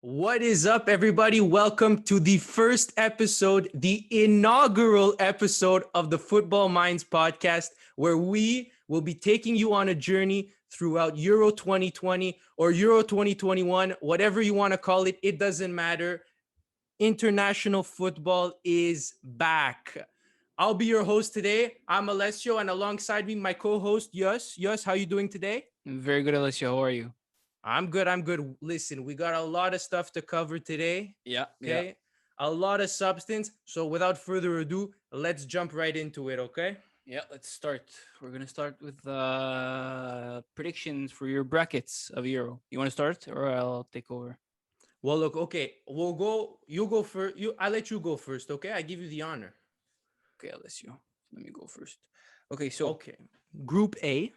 What is up, everybody? Welcome to the first episode, the inaugural episode of the Football Minds podcast, where we will be taking you on a journey throughout Euro 2020 or Euro 2021, whatever you want to call it. It doesn't matter. International football is back. I'll be your host today. I'm Alessio, and alongside me, my co-host, Yus. Yus, how you doing today? Very good, Alicia. How are you? I'm good. I'm good. Listen, we got a lot of stuff to cover today. Yeah. Okay. A lot of substance. So without further ado, let's jump right into it. Okay. Yeah, let's start. We're gonna start with predictions for your brackets of Euro. You want to start, or I'll take over? Well, look. Okay. We'll go. You go first. I let you go first. Okay. I give you the honor. Okay, Alessio. Let me go first. Okay, so Okay. Group A. tell me.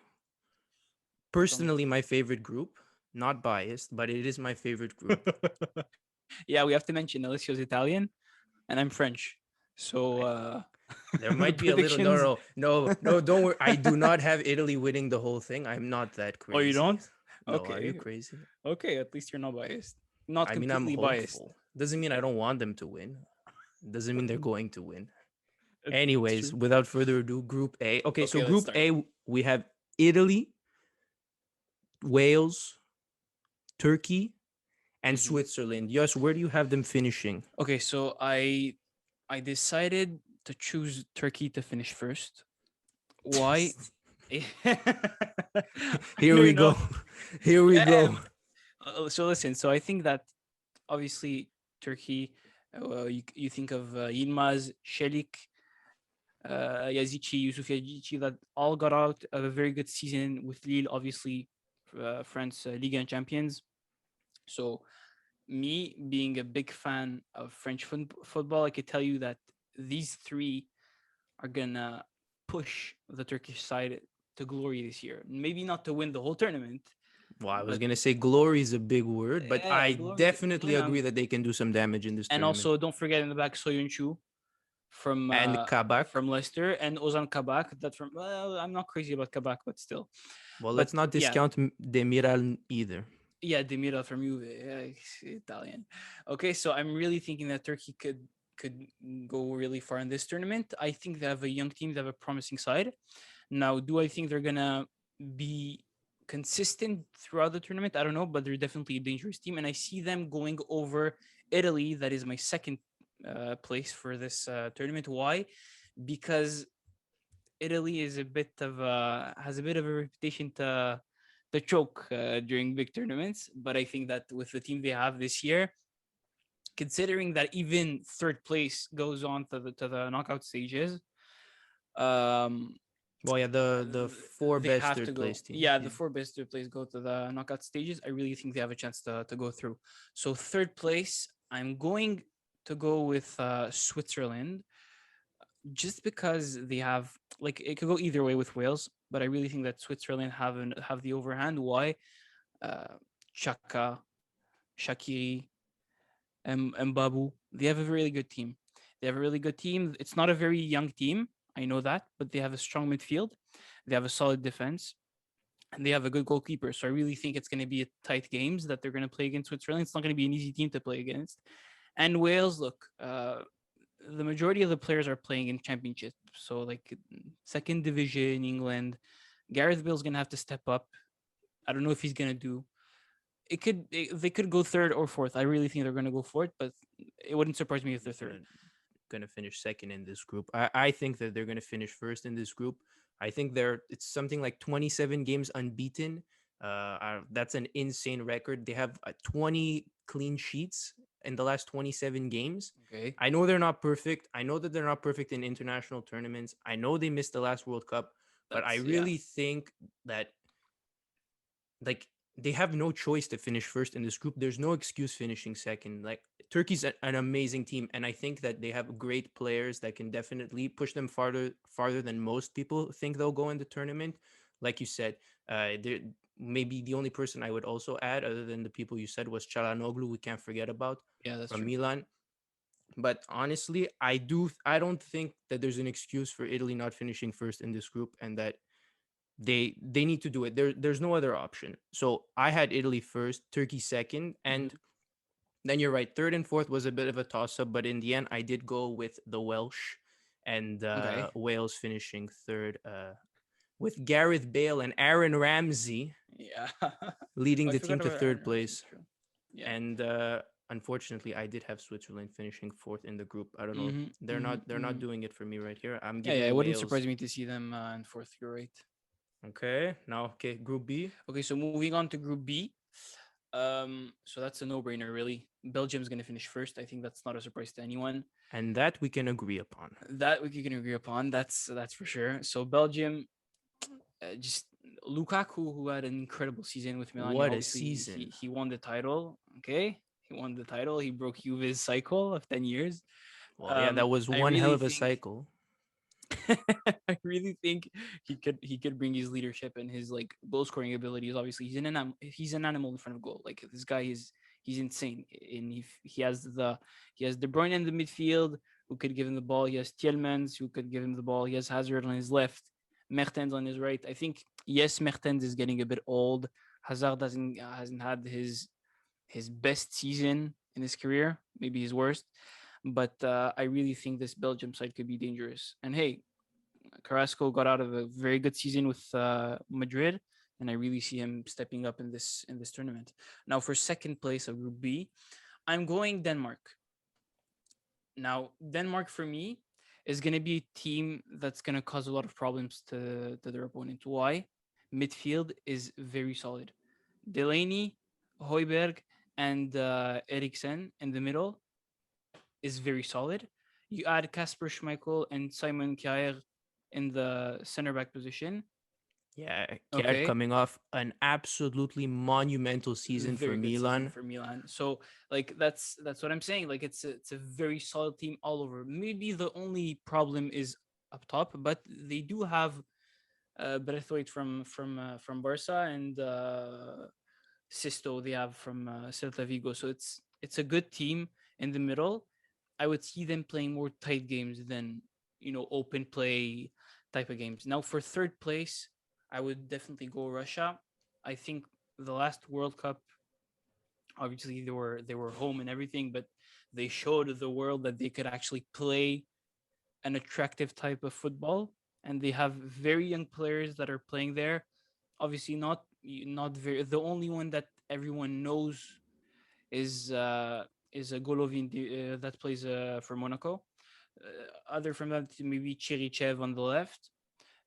Personally, my favorite group. Not biased, but it is my favorite group. Yeah, we have to mention Alessio's Italian, and I'm French. So I, there the might be a little. No, predictions. no, no, no. Don't worry. I do not have Italy winning the whole thing. I'm not that Oh, you crazy. don't? No, are you Okay, crazy? okay. At least you're not biased. Not I mean, I'm completely biased. hopeful. Doesn't mean I don't want them to win. Doesn't mean they're going to win. It's Anyways, true. without further ado, Group A. Okay, so Okay, let's Group start. A, we have Italy, Wales, Turkey, and Mhm. Switzerland. Yes, where do you have them finishing? Okay, so I decided to choose Turkey to finish first. Why? I Here know we you go. know. Here we Yeah. go. So listen. So I think that obviously Turkey. You think of Yilmaz, Shelik, Yazici, Yusuf Yazici, that all got out of a very good season with Lille. Obviously, France Ligue 1 champions. So me being a big fan of French football, I could tell you that these three are gonna push the Turkish side to glory this year. Maybe not to win the whole tournament, Well, I was but gonna say glory is a big word, but yeah, I glory. definitely agree that they can do some damage in this And tournament. also, don't forget in the back Soyuncu And Kabak. from Leicester and Ozan Kabak. That from well, I'm not crazy about Kabak, but still. Well, let's But not yeah, discount Demiral either. yeah, Demira from Juve, yeah, he's Italian. Okay, so I'm really thinking that Turkey could go really far in this tournament. I think they have a young team, they have a promising side. Now, do I think they're gonna be consistent throughout the tournament? I don't know, but they're definitely a dangerous team, and I see them going over Italy. That is my second place for this tournament. Why? Because Italy is a bit of has a bit of a reputation to choke during big tournaments, but I think that with the team they have this year, considering that even third place goes on to the knockout stages, um, Well, yeah, the four they best have to third go. place teams. Yeah, the Yeah. four best third place go to the knockout stages. I really think they have a chance to go through. So third place, I'm going to go with Switzerland just because they have like it could go either way with Wales, but I really think that Switzerland have the overhand. Why? Uh, Chaka, Shakiri, and Mbabu, they have a really good team. They have a really good team. It's not a very young team, I know that, but they have a strong midfield. They have a solid defense, and they have a good goalkeeper. So I really think it's going to be a tight games that they're going to play against Switzerland. It's not going to be an easy team to play against. And Wales, look, the majority of the players are playing in championship. So like second division England. Gareth Bale's gonna have to step up. I don't know if he's gonna do. They could go third or fourth. I really think they're gonna go fourth, but it wouldn't surprise me if they're third. Gonna finish second in this group. I think that they're gonna finish first in this group. I think it's something like 27 games unbeaten. That's an insane record. They have 20 clean sheets in the last 27 games. Okay. I know they're not perfect. I know that they're not perfect in international tournaments. I know they missed the last World Cup, but I That's yeah. really think that like they have no choice to finish first in this group. There's no excuse finishing second. Like Turkey's an amazing team, and I think that they have great players that can definitely push them farther than most people think they'll go in the tournament. Like you said, there maybe the only person I would also add, other than the people you said, was Chalanoglu. We can't forget about Yeah, that's from true. Milan. But honestly, I don't think that there's an excuse for Italy not finishing first in this group, and that they need to do it. There's no other option. So I had Italy first, Turkey second, Hmm. and Then you're right. Third and fourth was a bit of a toss up, but in the end, I did go with the Welsh and Okay. Wales finishing third with Gareth Bale and Aaron Ramsey Yeah. leading Oh, I the forgot team to about Aaron third Ramsey. place. True. Yeah. And unfortunately, I did have Switzerland finishing fourth in the group. I don't know. Mm-hmm. They're Mm-hmm. not. They're not Mm-hmm. doing it for me right here. I'm Yeah, yeah. It giving wouldn't Wales. surprise me to see them in fourth. You're right. Okay. Now, okay. Group B, Okay, so moving on to Group B. So that's a no-brainer, really. Belgium's gonna finish first. I think that's not a surprise to anyone. and that we can agree upon. That we can agree upon. That's for sure. So Belgium, just Lukaku, who had an incredible season with Milan. What a Obviously, he season! he won the title. Okay, he won the title. He broke Juve's cycle of 10 years. Well, yeah, that was I one hell really of a think cycle. I really think he could bring his leadership and his like goal scoring abilities. Obviously, he's an animal in front of goal. Like this guy is he's insane. And he has De Bruyne in the midfield who could give him the ball. He has Tielemans who could give him the ball. He has Hazard on his left, Mertens on his right. I think yes, Mertens is getting a bit old. Hazard hasn't had his best season in his career, maybe his worst. But I really think this Belgium side could be dangerous. And hey, Carrasco got out of a very good season with Madrid, and I really see him stepping up in this tournament. Now, for second place of Group B, I'm going Denmark. Now, Denmark for me is going to be a team that's going to cause a lot of problems to their opponent. Why? Midfield is very solid. Delaney, Hoiberg, and Eriksen in the middle is very solid. You add Kasper Schmeichel and Simon Kjaer in the center back position. Yeah, Kjaer Okay, coming off an absolutely monumental season for very good season Milan. for Milan. So like that's what I'm saying. Like it's a very solid team all over. Maybe the only problem is up top, but they do have Braithwaite from Barca and Sisto they have from Celta Vigo. So it's a good team in the middle. I would see them playing more tight games than open play type of games. Now for third place, I would definitely go Russia. I think the last World Cup, obviously they were home and everything, but they showed the world that they could actually play an attractive type of football, and they have very young players that are playing there. Obviously, not very. The only one that everyone knows is a Golovin that plays for Monaco. Other from that, maybe Chirichev on the left.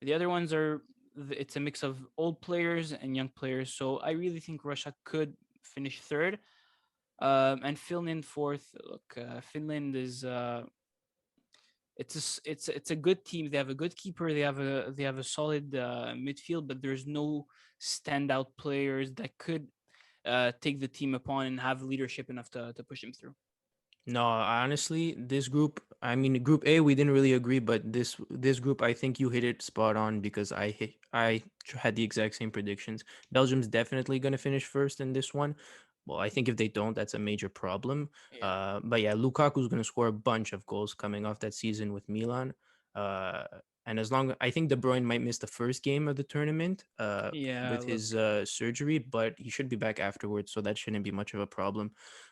The other ones are it's a mix of old players and young players. So I really think Russia could finish third, and Finland fourth. Look, Finland is it's a good team. They have a good keeper. They have a solid midfield, but there's no standout players that could take the team upon and have leadership enough to push him through. No, honestly, this group, I mean, Group A, we didn't really agree, but this group, I think you hit it spot on because had the exact same predictions. Belgium's definitely going to finish first in this one. Well, I think if they don't, that's a major problem. Yeah, But yeah, Lukaku's going to score a bunch of goals coming off that season with Milan. Uh, and as long I think De Bruyne might miss the first game of the tournament yeah. with his Look, surgery, but he should be back afterwards, so that shouldn't be much of a problem.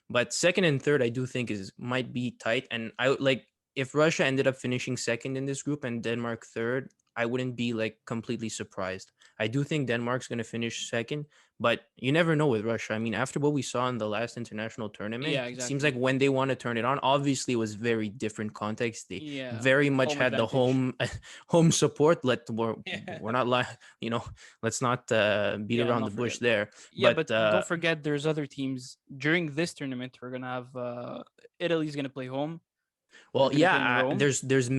But second and third, I do think is might be tight. And I like if Russia ended up finishing second in this group and Denmark third, I wouldn't be like completely surprised. I do think Denmark's going to finish second, but you never know with Russia. I mean, after what we saw in the last international tournament, yeah, it seems like exactly. when they want to turn it on, obviously it was very different context. They Yeah, very much home had the advantage. home support. We're Yeah, not let's not beat yeah. around the Not bush forget. there. Yeah, But but don't forget, there's other teams during this tournament. We're gonna have Italy's gonna play home. They're well, gonna play in yeah, Rome. there's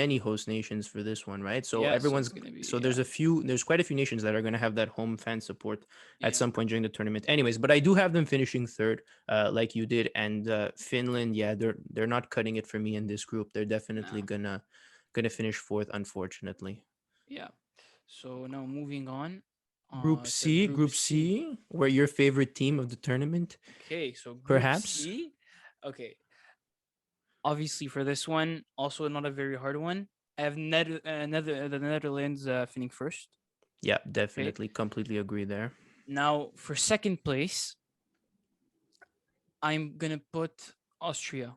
many host nations for this one, right? So Yeah, so everyone's it's gonna so be there's quite a few nations that are going to have that home fan support at yeah. some point during the tournament. Anyways, but I do have them finishing third, like you did, and Finland, yeah, they're not cutting it for me in this group. They're definitely No, gonna finish fourth, unfortunately. yeah. So now moving on to Group Group C. C, where your favorite team of the tournament, Okay, so Group perhaps. C. Okay, obviously for this one, also not a very hard one. I have the Netherlands finishing first. Yeah, Okay, definitely, completely agree there. now for second place, I'm gonna put Austria.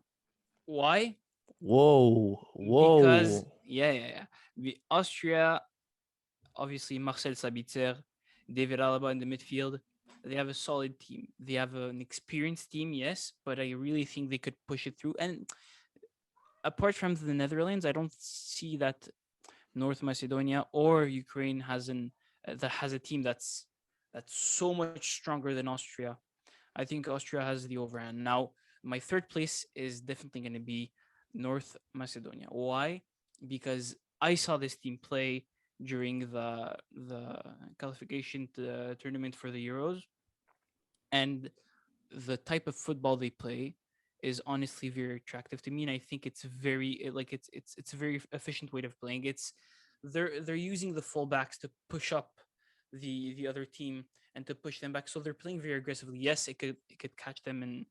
Why? Whoa, Because whoa. yeah. The Austria, obviously Marcel Sabitzer, David Alaba in the midfield. They have a solid team. They have an experienced team, yes, but I really think they could push it through. And apart from the Netherlands, I don't see that North Macedonia or Ukraine that has a team that's so much stronger than Austria. I think Austria has the overhand. Now, my third place is definitely going to be North Macedonia. Why? Because I saw this team play during the qualification tournament for the Euros, and the type of football they play is honestly very attractive to me, and I think it's it's a very efficient way of playing. They're using the fullbacks to push up the other team and to push them back, so they're playing very aggressively. Yes, it could catch them in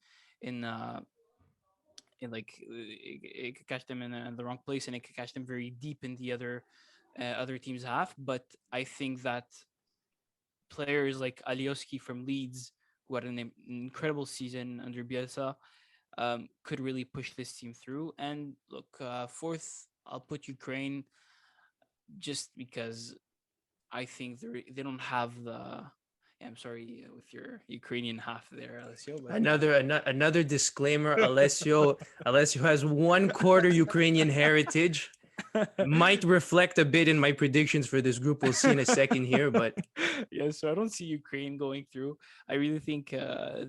it could catch them in the wrong place, and it could catch them very deep in the other team's half. But I think that players like Alioski from Leeds, who had an incredible season under Bielsa, could really push this team through. And look, fourth, I'll put Ukraine just because I think they don't have the. Yeah, I'm sorry with your Ukrainian half there, Alessio, but Another disclaimer. Alessio has 1/4 Ukrainian heritage. Might reflect a bit in my predictions for this group. We'll see in a second here, but yeah, so I don't see Ukraine going through. I really think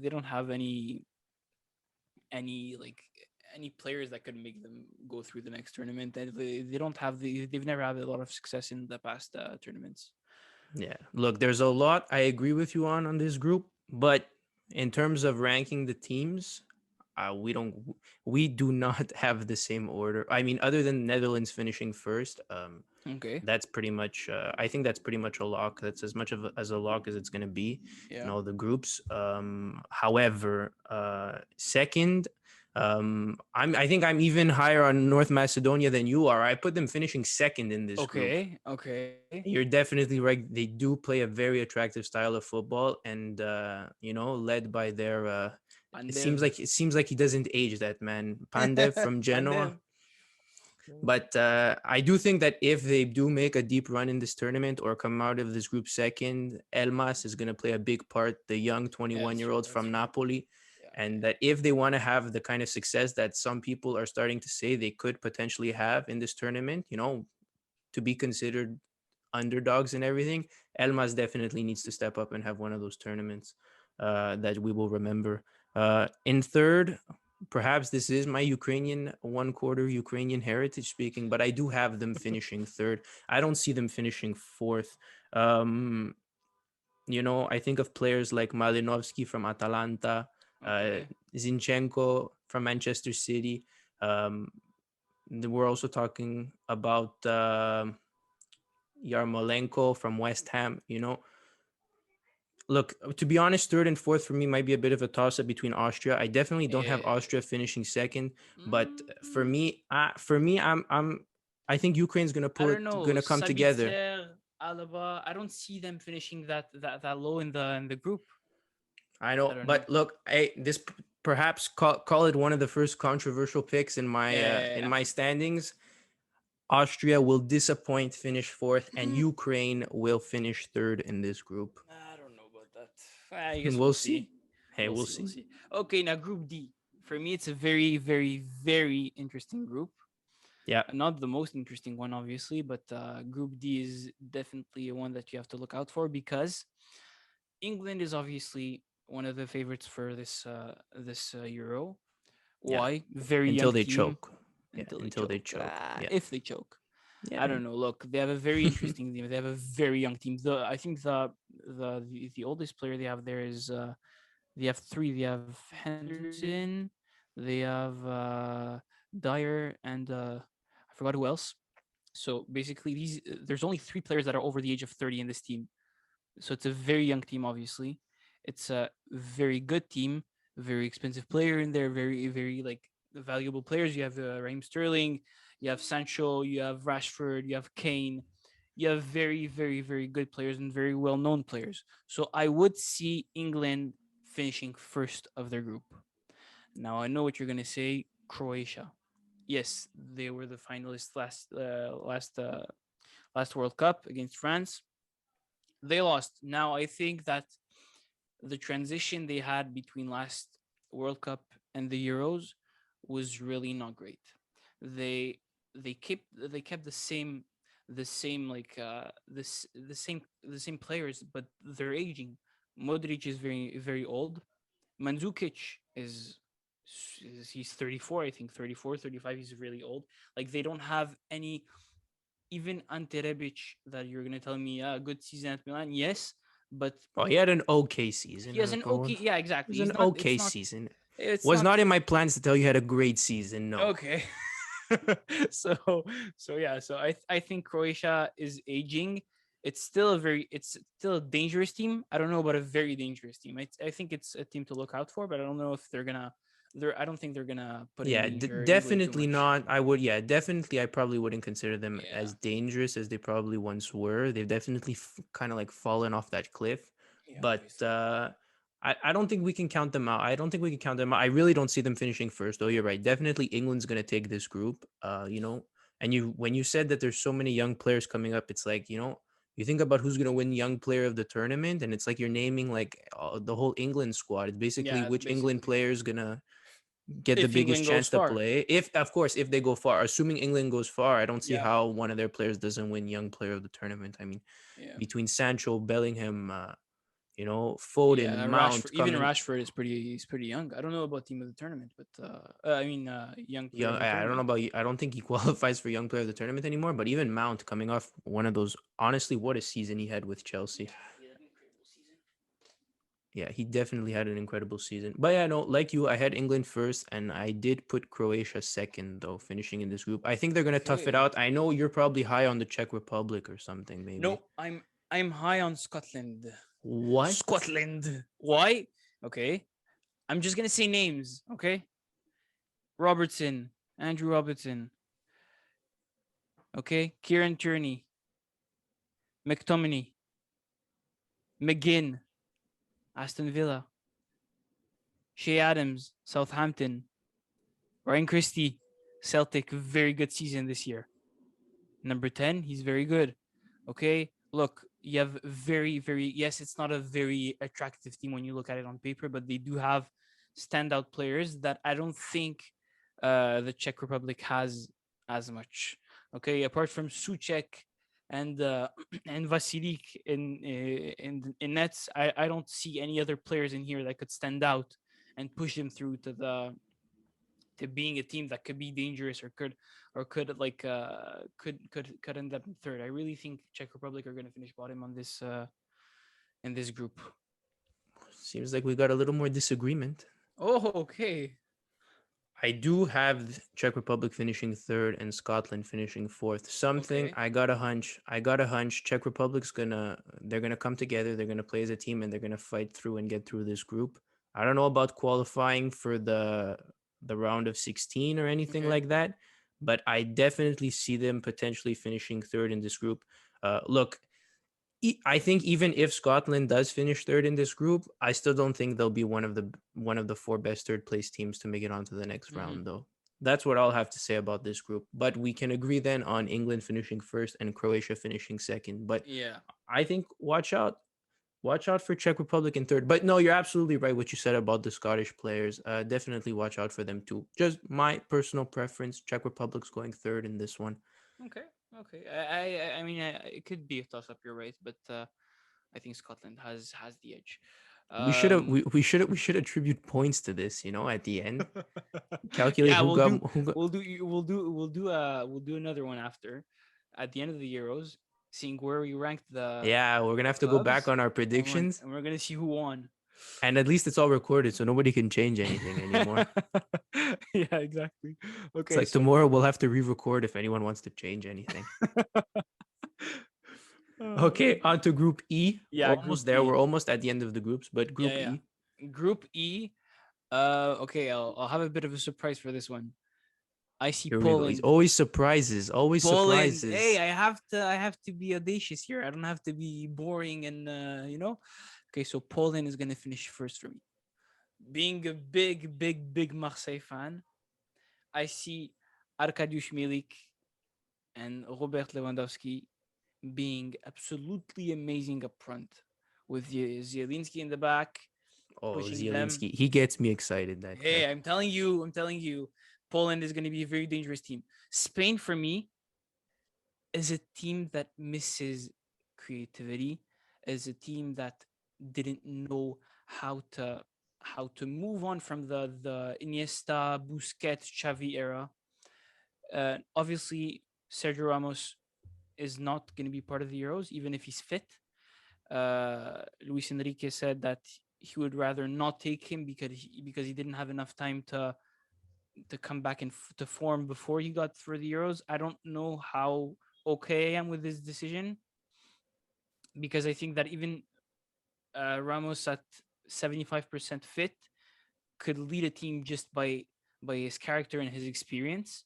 they don't have any like any players that could make them go through the next tournament. And they don't have they've never had a lot of success in the past tournaments. yeah. Look, there's a lot I agree with you on this group, but in terms of ranking the teams, we don't we do not have the same order. I mean, other than Netherlands finishing first, Okay. that's pretty much I think that's pretty much a lock. That's as much of as a lock as it's going to be in Yeah. all the groups. However, second, I think I'm even higher on North Macedonia than you are. I put them finishing second in this group. Okay. Okay. You're definitely right. They do play a very attractive style of football, and led by their Pandev. it seems like he doesn't age, that man Pandev from Genoa. Pandev. But I do think that if they do make a deep run in this tournament or come out of this group second, Elmas is going to play a big part, the young Yeah, that's 21-year-olds true. That's from true. Napoli. Yeah. And that if they want to have the kind of success that some people are starting to say they could potentially have in this tournament, to be considered underdogs and everything, Elmas definitely needs to step up and have one of those tournaments that we will remember. In third, perhaps this is my Ukrainian 1/4 Ukrainian heritage speaking, but I do have them finishing third. I don't see them finishing fourth. Um, I think of players like Malinovsky from Atalanta, uh, Okay. Zinchenko from Manchester City. Um, we're also talking about Yarmolenko from West Ham. Look, to be honest, third and fourth for me might be a bit of a toss up between Austria. I definitely don't have Yeah. Austria finishing second, but for Mm, me, I think Ukraine's I don't know. gonna come together. Sabitzer, Alaba. I don't see them finishing that low in the group. I I know, don't know. but look, perhaps call it one of the first controversial picks in Yeah. my standings. Austria will disappoint, finish fourth, and Mm, Ukraine will finish third in this group. I don't know about that. I guess we'll We'll see. see. Hey, We'll we'll see. We'll see. see. Okay, now Group D. For me, it's a very, very, very interesting group. Yeah, Not the most interesting one, obviously, but Group D is definitely one that you have to look out for because England is obviously one of the favorites for this Euro. yeah. Why? Very young Until they team choke. Yeah, until they until they choke. choke. Yeah. If they choke, I Yeah. don't know. Look, they have a very interesting team. They have a very young team. I think the oldest player they have there is they have three. They have Henderson, they have Dyer, and I forgot who else. So basically, there's only three players that are over the age of 30 in this team. So it's a very young team, obviously. It's a very good team, very expensive player in there, very, very like valuable players. You have Raheem Sterling, you have Sancho, you have Rashford, you have Kane. You have very, very, very good players and very well known players. So I would see England finishing first of their group. Now I know what you're gonna say. Croatia. Yes, they were the finalists last World Cup against France. They lost. Now I think that the transition they had between last World Cup and the Euros was really not great. They they kept the same like this the same players, but they're aging. Modric is very old. Mandzukic is he's 34, I think 34, 35. He's really old. Like they don't have any. Even Ante Rebic, that you're gonna tell me, good season at Milan, yes, but Oh, he had an okay he season. has an okay. Yeah, It exactly. was an He's not. okay season. It's Was not not in my plans to tell you had a great season. No. okay. so yeah. So I think Croatia is aging. It's still a dangerous team. I don't know about a very dangerous team. I think it's a team to look out for, but I don't know if they're gonna. I don't think they're gonna put in Yeah, danger England too definitely much. not. I would, yeah, definitely. I probably wouldn't consider them Yeah. as dangerous as they probably once were. They've definitely kind of like fallen off that cliff. Yeah. But Obviously. I don't think we can count them out. I don't think we can count them out. I really don't see them finishing first, though. You're right. Definitely England's gonna take this group. And when you said that there's so many young players coming up, it's like, you think about who's gonna win Young Player of the tournament, and it's like you're naming like the whole England squad. It's basically Yeah. which England Basically, player is gonna get the if biggest England goes chance to far. play. If of course if they go far, assuming England goes far, I don't see Yeah. how one of their players doesn't win Young Player of the tournament. I mean, Yeah. between Sancho, Bellingham, Foden, Yeah, Rashford. Mount Even coming. Rashford is pretty. He's pretty young. I don't know about team of the tournament, but I mean, young player Young, of the I don't know tournament. about you. I don't think he qualifies for Young Player of the tournament anymore. But even Mount coming off one of those, honestly, what a season he had with Chelsea. Yeah, he had an incredible season. Yeah, he definitely had an incredible season. But yeah, no, like you, I had England first, and I did put Croatia second, though, finishing in this group. I think they're gonna tough it Okay. out. I know you're probably high on the Czech Republic or something, No, maybe. I'm high on Scotland. What? Scotland. Why? Okay. I'm just gonna say names. Okay. Robertson, Andrew Robertson. Okay. Kieran Tierney, McTominay, McGinn, Aston Villa, Shea Adams, Southampton, Ryan Christie, Celtic. Very good season this year. Number 10, he's very good. Okay. Look, you have yes, it's not a very attractive team when you look at it on paper, but they do have standout players that I don't think the Czech Republic has as much. Okay. Apart from Suchek and and Vasilik in nets, I don't see any other players in here that could stand out and push them through to being a team that could be dangerous, or could like could end up in third. I really think Czech Republic are going to finish bottom on this in this group. Seems like we got a little more disagreement. Oh, okay. I do have Czech Republic finishing third and Scotland finishing fourth. Something Okay. I got a hunch. I got a hunch. Czech Republic's they're gonna come together. They're gonna play as a team and they're gonna fight through and get through this group. I don't know about qualifying for the round of 16 or anything Okay. like that, but I definitely see them potentially finishing third in this group. Look, I think even if Scotland does finish third in this group, I still don't think they'll be one of the four best third place teams to make it onto the next Mm-hmm. round, though. That's what I'll have to say about this group. But we can agree then on England finishing first and Croatia finishing second. But Yeah. I think watch out for Czech Republic in third. But no, you're absolutely right what you said about the Scottish players. Definitely watch out for them too. Just my personal preference: Czech Republic's going third in this one. Okay. Okay. I mean, it could be a toss up. You're right, but I think Scotland has the edge. We should have Um. we should attribute points to this, at the end. Calculate Yeah, who got who got. we'll do another one after, at the end of the Euros, seeing where we ranked Yeah, we're gonna the have to go back clubs, on our and we're predictions, and we're gonna see who won. and at least it's all recorded, so nobody can change anything anymore. Yeah, exactly. It's Okay, like so tomorrow we'll have to re-record if anyone wants to change anything. Okay, on to Group E. yeah, Group Almost there. E. We're almost at the end of the groups, but Yeah, Group yeah. E. Group E. Okay, I'll have a bit of a surprise for this one. I see Here we go. It's Poland. always surprises. Always Poland. Hey, surprises. I have to be audacious here. I don't have to be boring and. Okay, so Poland is gonna finish first for me. being a big Marseille fan, I see Arkadiusz Milik and Robert Lewandowski being absolutely amazing up front, with Zielinski in the back Oh, pushing them. Zielinski, he gets me excited. That guy. Hey, I'm telling you, Poland is going to be a very dangerous team. Spain, for me, is a team that misses creativity, is a team that didn't know how to move on from the Iniesta, Busquets, Xavi era. Obviously, Sergio Ramos is not going to be part of the Euros, even if he's fit. Luis Enrique said that he would rather not take him because he didn't have enough time to come back to form before he got for the Euros. I don't know how okay I am with this decision, because I think that even Ramos at 75% fit could lead a team just by his character and his experience.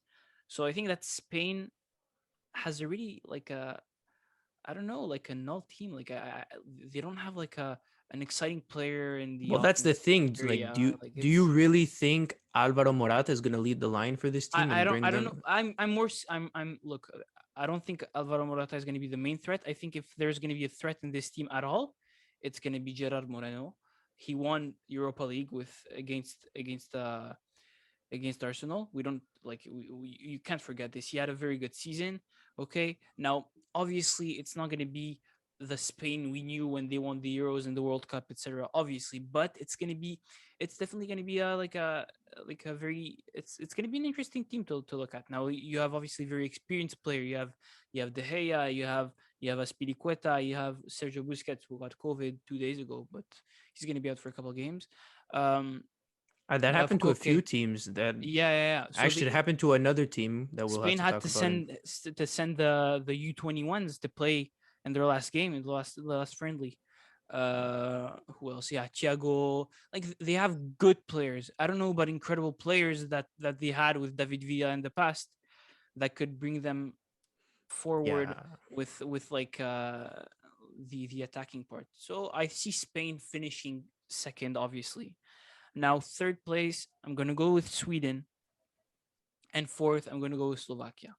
So I think that Spain has a really like a, I don't know, like a null team. Like they don't have like an exciting player in the Well, that's the offensive thing. Like, do area. you Like do you it's really think Alvaro Morata is gonna lead the line for this team I and don't bring I don't know. them? I'm more I'm look. I don't think Alvaro Morata is going to be the main threat. I think if there's going to be a threat in this team at all, it's going to be Gerard Moreno. He won Europa League with against Arsenal. We don't like you can't forget this. He had a very good season. Okay, now obviously it's not going to be the Spain we knew when they won the Euros and the World Cup, etc. Obviously, but it's definitely going to be a very it's going to be an interesting team to look at. Now you have obviously very experienced player. You have De Gea, you have Aspilicueta, you have Sergio Busquets who got COVID 2 days ago, but he's going to be out for a couple of games. Um, That you have happened to a few Koke. teams. That Yeah. So actually the happened to another team that we'll have Spain to had talk to about. In send the U21s to play in their last game, in the last friendly. Who else? Yeah, Thiago. Like they have good players. I don't know about incredible players that they had with David Villa in the past that could bring them forward yeah, with like the attacking part. So I see Spain finishing second, obviously. Now third place, I'm gonna go with Sweden, and fourth, I'm gonna go with Slovakia.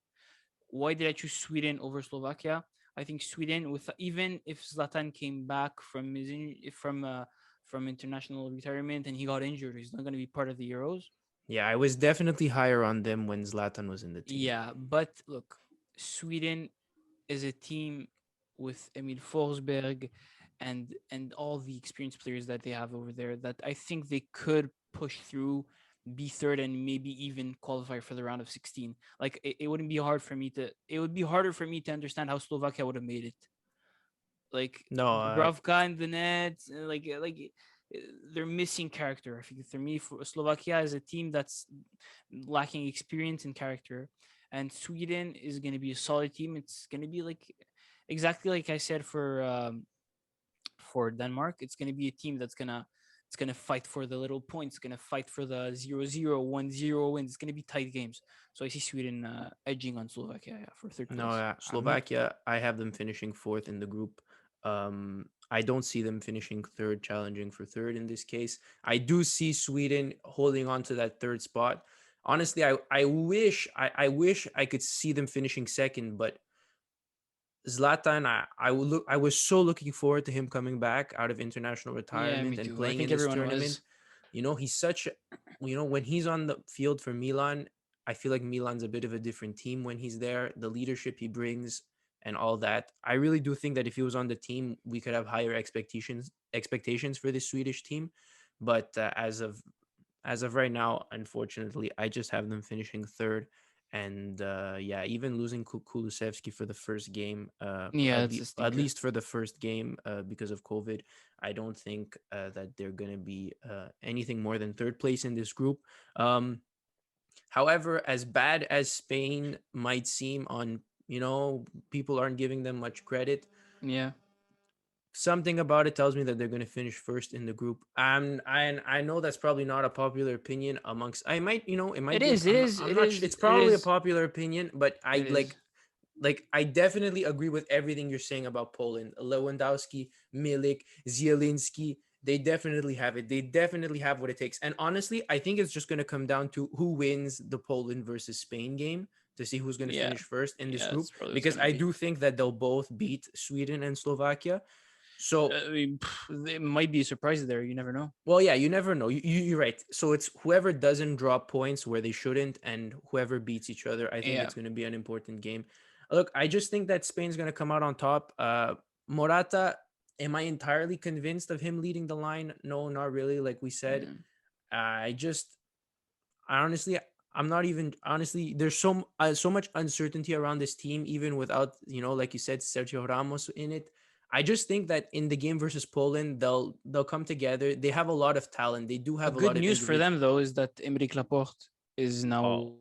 Why did I choose Sweden over Slovakia? I think Sweden, with even if Zlatan came back from international retirement and he got injured, he's not going to be part of the Euros. yeah, I was definitely higher on them when Zlatan was in the team. Yeah, but look, Sweden is a team with Emil Forsberg and all the experienced players that they have over there that I think they could push through, be third, and maybe even qualify for the round of 16. Like it wouldn't be hard for me to it would be harder for me to understand how Slovakia would have made it. Like No, Dubravka in the net, they're missing character. I think for me, for Slovakia is a team that's lacking experience and character, and Sweden is going to be a solid team. It's going to be like exactly like I said for Denmark. It's going to be a team that's gonna fight for the little points. It's gonna fight for the 0-0, 1-0 wins. It's gonna be tight games. So I see Sweden edging on Slovakia, yeah, for third no, place. I'm not. Slovakia, I have them finishing fourth in the group. I don't see them finishing third, challenging for third in this case. I do see Sweden holding on to that third spot. Honestly, I wish I could see them finishing second, but Zlatan, I was so looking forward to him coming back out of international Yeah, retirement me and too. I playing in think this everyone tournament. was. He's such when he's on the field for Milan, I feel like Milan's a bit of a different team when he's there. The leadership he brings and all that. I really do think that if he was on the team, we could have higher expectations for this Swedish team. But as of right now, unfortunately, I just have them finishing third. And yeah, even losing Kulusevski for the first game, Yeah, that's a at stinker. least for the first game because of COVID, I don't think that they're going to be anything more than third place in this group. Um, However, as bad as Spain might seem on, people aren't giving them much credit. Yeah, Something about it tells me that they're going to finish first in the group. I know that's probably not a popular opinion amongst. I might, it might it be. is. It is. I'm It not. is. It's It probably a is. popular opinion, but It is. I definitely agree with everything you're saying about Poland. Lewandowski, Milik, Zielinski. They definitely have it. They definitely have what it takes. And honestly, I think it's just going to come down to who wins the Poland versus Spain game to see who's going to Yeah, finish first in this yeah, group, that's probably what's because gonna I be. do think that they'll both beat Sweden and Slovakia. So, I mean, it might be a surprise there. You never know. well, yeah, you never know. You're right. So it's whoever doesn't drop points where they shouldn't and whoever beats each other. I think Yeah, it's going to be an important game. Look, I just think that Spain's going to come out on top. Morata, am I entirely convinced of him leading the line? No, not really. Like we said, yeah, I just, I honestly, I'm not even honestly. There's so much uncertainty around this team, even without like you said, Sergio Ramos in it. I just think that in the game versus Poland, they'll come together. They have a lot of talent. They do a have a good lot of news for individual. them though is that Emerick Laporte is Oh,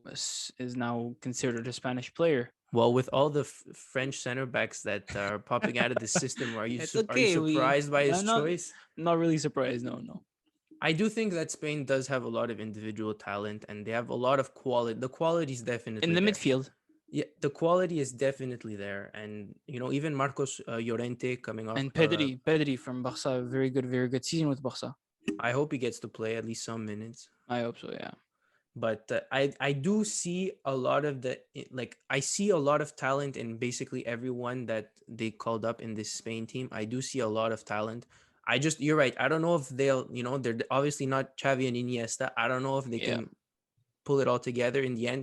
now considered a Spanish player. well, with all the French center backs that are popping out of the system, It's are you okay. surprised by his I'm not choice? not really surprised. No, no. I do think that Spain does have a lot of individual talent and they have a lot of quality. The quality is In definitely the there. midfield, Yeah, the quality is definitely there, and even Marcos Llorente coming off. and Pedri from Barca, very good season with Barca. I hope he gets to play at least some minutes. I hope so. Yeah, But I do see a lot of I see a lot of talent in basically everyone that they called up in this Spain team. I do see a lot of talent. You're right. I don't know if they're obviously not Xavi and Iniesta. I don't know if they yeah, can pull it all together in the end.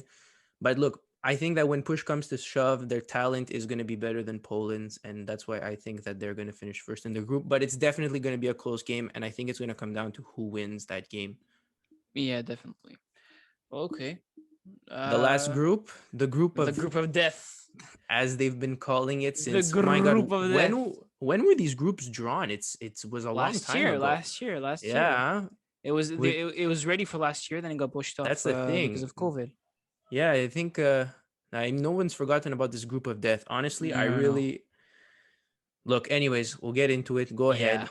But look, I think that when push comes to shove, their talent is going to be better than Poland's, and that's why I think that they're going to finish first in the group. But it's definitely going to be a close game, and I think it's going to come down to who wins that game. yeah, definitely. Okay. The last Uh, group, the group the of, group of death. as they've been calling it The since, my God, group of death. when were these groups drawn? It was a long Last time year, ago. last year, last year. Yeah, It, it was ready for last year, then it got pushed that's off the because thing. of COVID. Yeah, I think no one's forgotten about this group of death. Honestly, I No, no. really look. Anyways, we'll get into it. Go Yeah. ahead.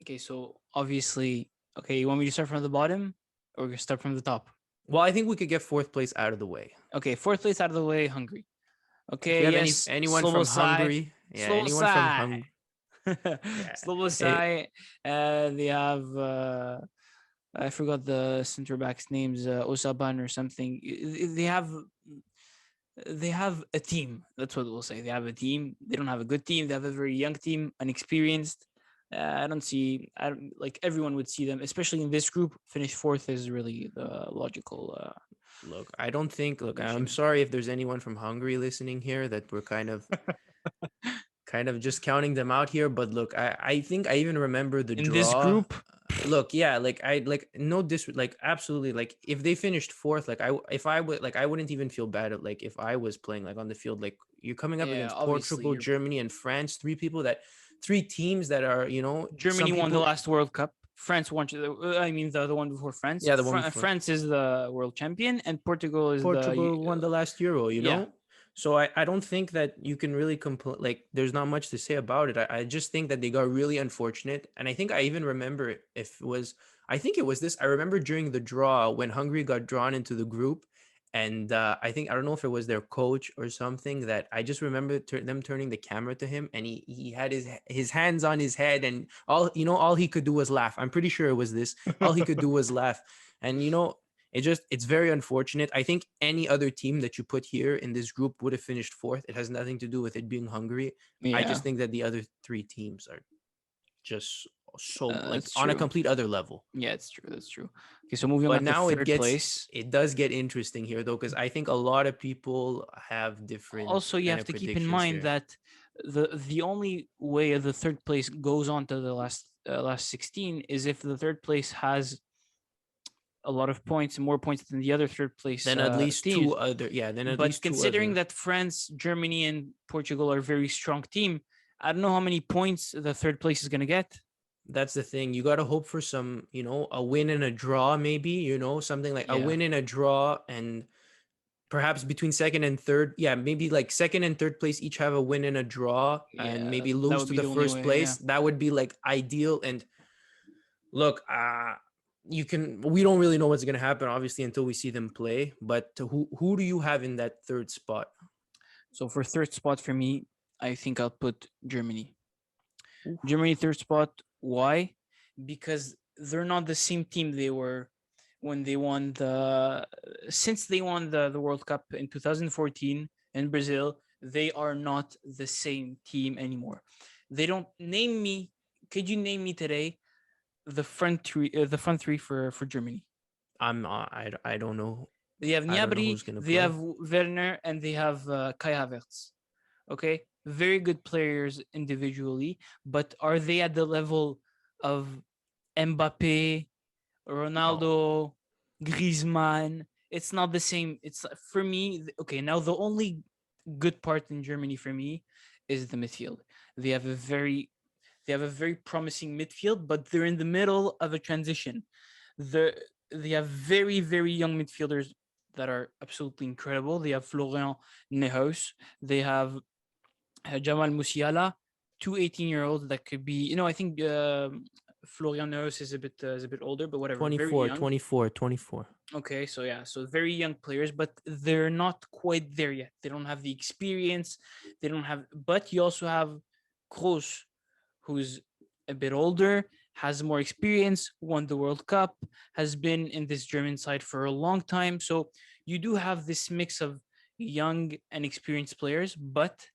Okay, so obviously, okay, you want me to start from the bottom or start from the top? Well, I think we could get fourth place out of the way. Okay, fourth place out of the way, Hungary. If we Okay, have yes, anyone from Slobosai. Hungary, yeah, anyone from Slobosai. Hungary, yeah, Slobosai. They have I forgot the center back's names, Osaban or something. They have a team. That's what we'll say. They have a team. They don't have a good team. They have a very young team, unexperienced. I don't see. I don't, like everyone would see them, especially in this group. Finish fourth is really the logical look, I don't think. Look, I'm prediction. sorry if there's anyone from Hungary listening here that we're kind of just counting them out here. But look, I think I even remember the In this draw. group, Look, yeah, like I like no like absolutely, like if they finished fourth, like if I would, like I wouldn't even feel bad at, like if I was playing like on the field. Like you're coming up yeah, against obviously, Portugal, you're, Germany, and France, three teams that are, some Germany won the people. last World Cup. France won. I mean, the one before France. Yeah, the one before. France is the world champion, and Portugal is the Portugal won the last yeah, Euro. So I don't think that you can really complain. Like, there's not much to say about it. I just think that they got really unfortunate. And I think I even remember if it was, I think it was this. I remember during the draw when Hungary got drawn into the group. And I don't know if it was their coach or something, that I just remember them turning the camera to him, and he had his hands on his head, and all he could do was laugh. I'm pretty sure it was this. All he could do was laugh. And it's very unfortunate. I think any other team that you put here in this group would have finished fourth. It has nothing to do with it being Hungary. I yeah. just think that the other three teams are just so, like, That's on a true. complete other level. Yeah, it's true. That's true. Okay, so moving But on to now third place. it does get interesting here though, because I think a lot of people have different Also, you kind have of to keep in predictions mind here. that the only way the third place goes on to the last 16 is if the third place has a lot of points, more points than the other third place Then at least teams. then at But least two considering other. that France, Germany, and Portugal are a very strong team, I don't know how many points the third place is going to get. That's the thing. You got to hope for some, a win and a draw, maybe, something like a Yeah, win and a draw, and perhaps between second and third. Yeah, maybe like second and third place each have a win and a draw, and yeah, maybe that lose would to be the the only first way. Yeah. place. That would be like ideal. And look, we don't really know what's going to happen, obviously, until we see them play. But who do you have in that third spot? So for third spot for me, I think I'll put Germany. Oof. Germany third spot. Why? because they're not the same team they were when they won the since they won the World Cup in 2014 in Brazil. They are not the same team anymore. They don't name me. Could you name me today the front three for Germany? I don't know. They have I don't know Gnabry, who's gonna they have play. Werner, and they have Kai Havertz. Okay, very good players individually, but are they at the level of Mbappe, No. Ronaldo, Griezmann? It's not the same. It's for me. Okay, now the only good part in Germany for me is the midfield. They have a very they have a very promising midfield, but they're in the middle of a transition. The they have very young midfielders that are absolutely incredible. They have Florian Neuhaus. They have Jamal Musiala, two 18-year-olds that could be. I think Florian Neuhaus is a bit older, but whatever, very 24, young. 24, 24. Okay, so yeah, so very young players, but they're not quite there yet. They don't have the experience. They don't have, but you also have Kroos, who's a bit older, has more experience, won the World Cup, has been in this German side for a long time. So you do have this mix of young and experienced players, but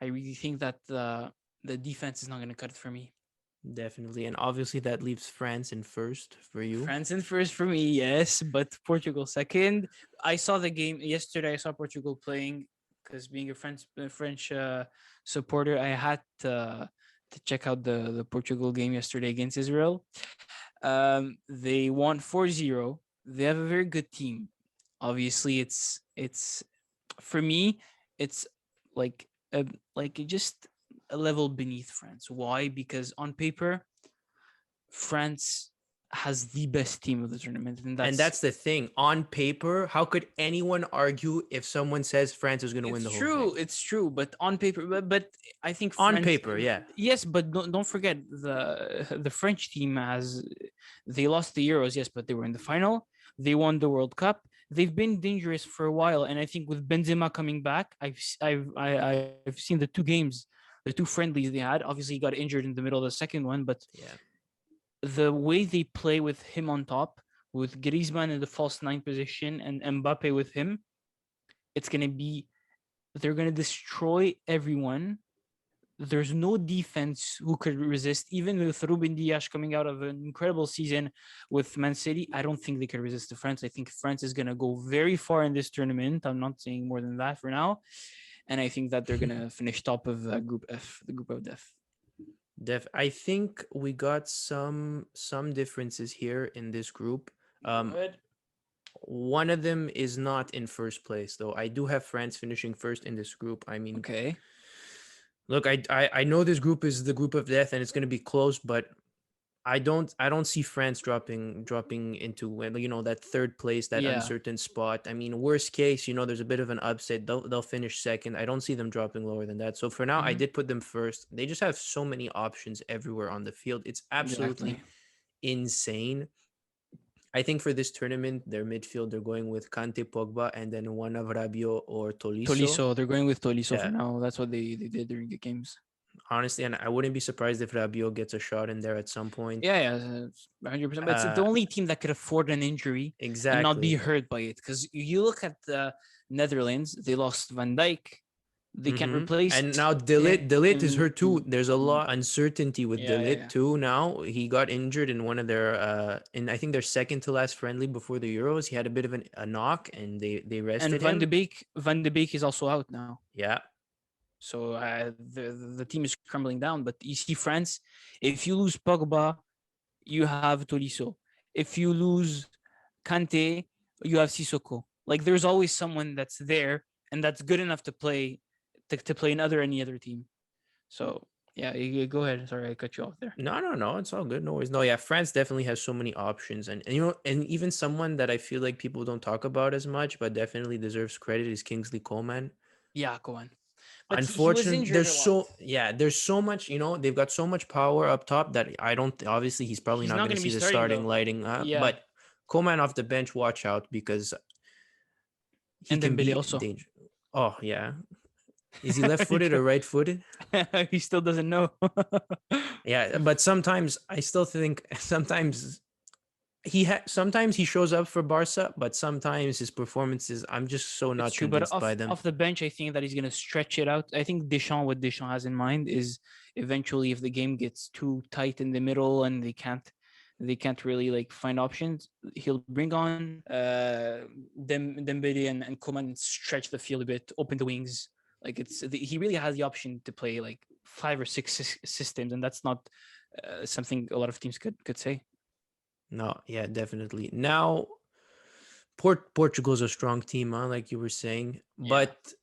I really think that the defense is not going to cut it for me. Definitely. And obviously that leaves France in first for you. France in first for me, yes, but Portugal second. I saw the game yesterday. I saw Portugal playing because being a French supporter, I had to check out the Portugal game yesterday against Israel. They won 4-0. They have a very good team. Obviously, it's for me, it's like just a level beneath France. Why? Because on paper, France has the best team of the tournament, and And that's the thing. On paper, how could anyone argue if someone says France is going to win it's the whole thing? true. It's true, but on paper, but I think On France. paper, yeah. Yes, but don't forget the French team has they lost the Euros, yes, but they were in the final. They won the World Cup. They've been dangerous for a while, and I think with Benzema coming back, I've seen the two games, the two friendlies they had. Obviously, he got injured in the middle of the second one, but Yeah. the way they play with him on top, with Griezmann in the false nine position and Mbappe with him, it's gonna be they're gonna destroy everyone. There's no defense who could resist, even with Ruben Dias coming out of an incredible season with Man City. I don't think they could resist the France. I think France is gonna go very far in this tournament. I'm not saying more than that for now, and I think that they're gonna finish top of Group F, the Group of Death. I think we got some differences here in this group. Good. One of them is not in first place though. I do have France finishing first in this group. I mean, Okay. look, I know this group is the group of death and it's going to be close, but I don't see France dropping into that third place, that Yeah. uncertain spot. I mean, worst case, there's a bit of an upset. They'll finish second. I don't see them dropping lower than that. So for now, I Mhm. did put them first. They just have so many options everywhere on the field. It's absolutely Exactly. insane. I think for this tournament, their midfield, they're going with Kante, Pogba, and then one of Rabiot or Tolisso. Tolisso. They're going with Tolisso for Yeah, now. That's what they did during the games. honestly, and I wouldn't be surprised if Rabiot gets a shot in there at some point. Yeah, 100%. But it's the Uh, only team that could afford an injury and not be exactly. hurt by it. Because you look at the Netherlands, they lost Van Dijk. They can't replace And now Delit is hurt too. him. There's a lot of uncertainty with Delit Yeah. too. Now he got injured in one of their in I think their second to last friendly before the Euros. He had a bit of a knock, and they And rested him. Van de Beek is also out now. Yeah, So the team is crumbling down. But you see, France, if you lose Pogba, you have Tolisso. If you lose Kante, you have Sissoko. Like there's always someone that's there and that's good enough to play to play another any other team. So yeah, you go ahead. Sorry, I cut you off there. no, it's all good. No worries. No, yeah, France definitely has so many options, and even someone that I feel like people don't talk about as much, but definitely deserves credit is Kingsley Coman. Yeah, go on. But he was Unfortunately, injured a lot. there's so much, they've got so much power up top that I don't obviously he's probably He's not not going going to to see be the starting starting though. lighting up, Yeah, but Coman off the bench, watch out because he and can Dembele be also. dangerous. Oh yeah, Is he left-footed or right-footed? He still doesn't know. Yeah, but sometimes I still think sometimes he shows up for Barca, but sometimes his performances I'm just so It's not true, but convinced by them. off the bench, I think that he's gonna stretch it out. I think Deschamps, what Deschamps has in mind is eventually, if the game gets too tight in the middle and they can't really like find options, he'll bring on Dembele and Coman, stretch the field a bit, open the wings. Like he really has the option to play like five or six systems, and that's not something a lot of teams could say. No, yeah, definitely. Now, Portugal's a strong team, huh, like you were saying, Yeah. but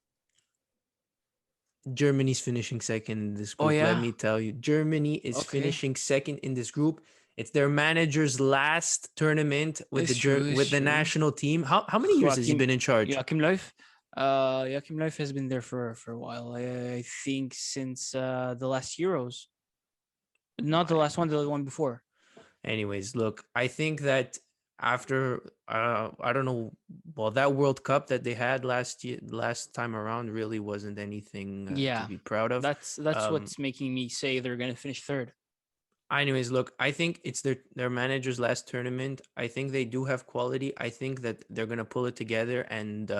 Germany's finishing second in this Oh group. Let yeah. me tell you, Germany is Okay. finishing second in this group. It's their manager's last tournament with It's true. It's with the true. national team. How many years has he Joachim been in charge? Joachim Löw. Joachim Löw has been there for a while. I think since the last Euros, not the last one, the one before. Anyways, look, I think that after I don't know, well, that World Cup that they had last time around really wasn't anything to Yeah, be proud of. that's Um, what's making me say they're gonna finish third. Anyways, look, I think it's their manager's last tournament. I think they do have quality. I think that they're gonna pull it together and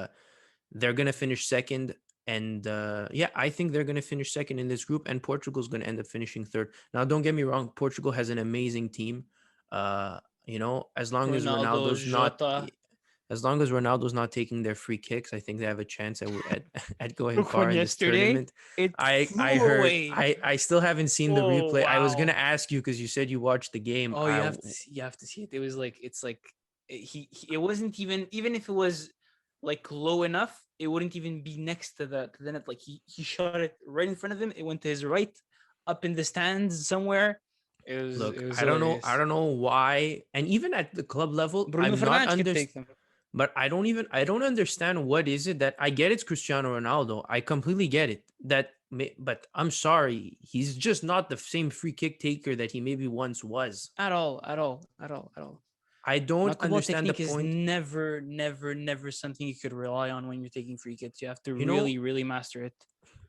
they're gonna finish second. And yeah, I think they're gonna finish second in this group, and Portugal's gonna end up finishing third. Now, don't get me wrong, Portugal has an amazing team. You know, Ronaldo, Jota, as long as Ronaldo's not taking their free kicks, I think they have a chance at going took one far in this yesterday. tournament. It I flew heard away. I still haven't seen the Oh replay. I was gonna wow. ask you because you said you watched the game. Oh, you have to see it. It was like it's like it wasn't even if it was like low enough, it wouldn't even be next to the net. Like he shot it right in front of him. It went to his right, up in the stands somewhere. Look, It was I hilarious. don't know why, and even at the club level, Bruno I'm not Fernandes could under, take them. but I don't understand what is it that I get. It's Cristiano Ronaldo. I completely get it. But I'm sorry, he's just not the same free kick taker that he maybe once was. At all, at all, at all, at all. I don't Knuckleball understand the technique is point. never, never, never something you could rely on when you're taking free kicks. You have to You know, really, really master it.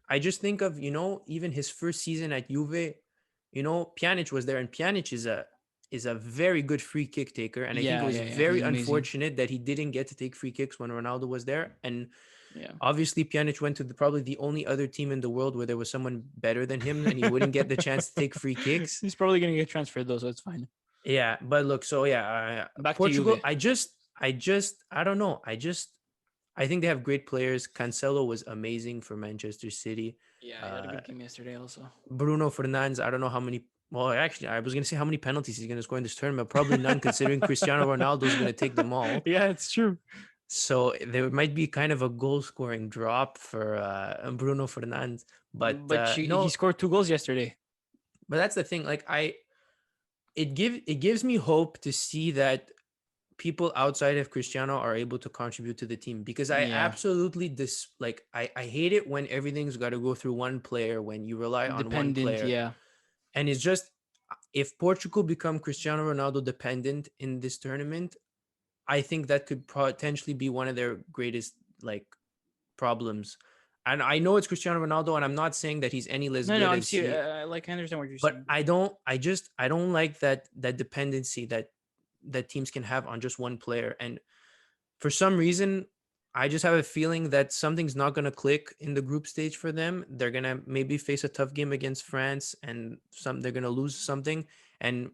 I just think of, even his first season at Juve, Pjanic was there, and Pjanic is a very good free kick taker, and I think it Yeah, was yeah, yeah. very He's amazing. unfortunate that he didn't get to take free kicks when Ronaldo was there. And Yeah. obviously, Pjanic went to probably the only other team in the world where there was someone better than him, and he wouldn't get the chance to take free kicks. He's probably gonna get transferred though, so it's fine. Yeah, but look, so yeah, Back to Portugal. Juve. I don't know. I think they have great players. Cancelo was amazing for Manchester City. Yeah, he had a Uh, good game yesterday also. Bruno Fernandes, I don't know how many. Well, actually, I was going to say how many penalties he's going to score in this tournament. Probably none, considering Cristiano Ronaldo is going to take them all. Yeah, it's true. So there might be kind of a goal scoring drop for Bruno Fernandes. But But he no, scored 2 goals yesterday. but that's the thing. Like it gives me hope to see that people outside of Cristiano are able to contribute to the team, because I Yeah. absolutely I hate it when everything's got to go through one player, when you rely on one Dependent, player. yeah. And it's just, if Portugal become Cristiano Ronaldo dependent in this tournament, I think that could potentially be one of their greatest like problems. And I know it's Cristiano Ronaldo, and I'm not saying that he's any less No, no, good I as see. he, Like I understand what you're but saying. I don't like that dependency that teams can have on just one player. And for some reason, I just have a feeling that something's not going to click in the group stage for them. They're going to maybe face a tough game against France, and they're going to lose something. And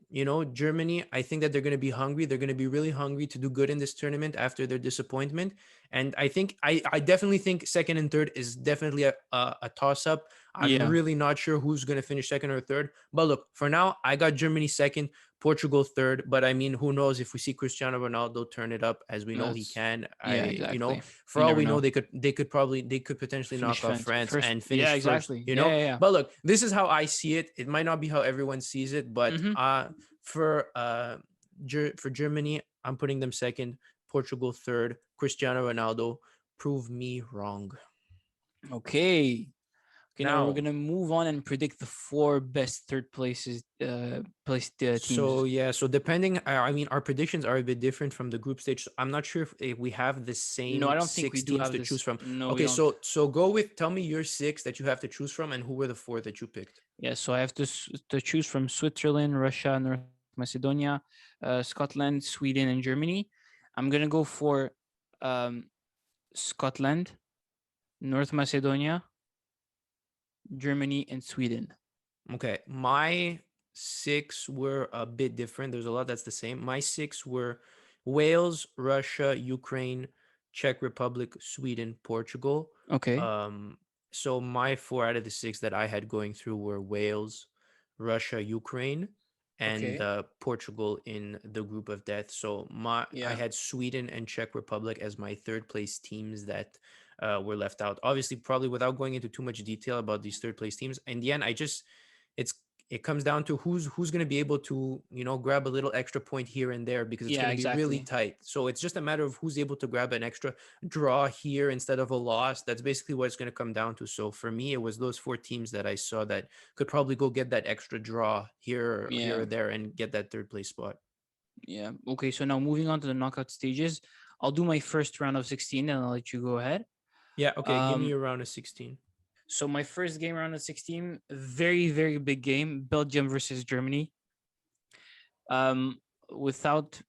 Germany, I think that they're going to be hungry. They're going to be really hungry to do good in this tournament after their disappointment. And I think I definitely think second and third is definitely a toss up. I'm Yeah. really not sure who's going to finish second or third. But look, for now, I got Germany second, Portugal third. But I mean, who knows, if we see Cristiano Ronaldo turn it up as we know he That's can. yeah, exactly. For You all never we know, know. they could potentially Finish knock off fence France first. and Yeah, finish first. exactly. Yeah, yeah, yeah. But look, this is how I see it. It might not be how everyone sees it, but Mm-hmm. for for Germany, I'm putting them second. Portugal third. Cristiano Ronaldo, prove me wrong. Okay. We're Now, gonna move on and predict the four best third places placed so teams. yeah, so depending, I mean, our predictions are a bit different from the group stage. So I'm not sure if we have the No, I same don't think we six do teams have to choose this. from. No, we Okay, don't. so go with, tell me your six that you have to choose from, and who were the four that you picked. Yeah, so I have to choose from Switzerland, Russia, North Macedonia, Scotland, Sweden, and Germany. I'm gonna go for um, Scotland, North Macedonia, Germany, and Sweden. Okay, my six were a bit different. There's a lot that's the same. My six were Wales, Russia, Ukraine, Czech Republic, Sweden, Portugal. Okay, Um, so my four out of the six that I had going through were Wales, Russia, Ukraine, and okay, Portugal in the group of death. So I yeah, had Sweden and Czech Republic as my third place teams that were left out. Obviously, probably without going into too much detail about these third place teams. In the end, it's it comes down to who's going to be able to grab a little extra point here and there, because it's going yeah, to be really exactly. tight. So it's just a matter of who's able to grab an extra draw here instead of a loss. That's basically what it's going to come down to. So for me, it was those four teams that I saw that could probably go get that extra draw here Yeah, or there and get that third place spot. yeah. Okay, so now moving on to the knockout stages, I'll do my first round of 16, and I'll let you go ahead. Yeah, okay, give me Um, your round of 16. so my first game round of 16, very very big game, Belgium versus Germany. Without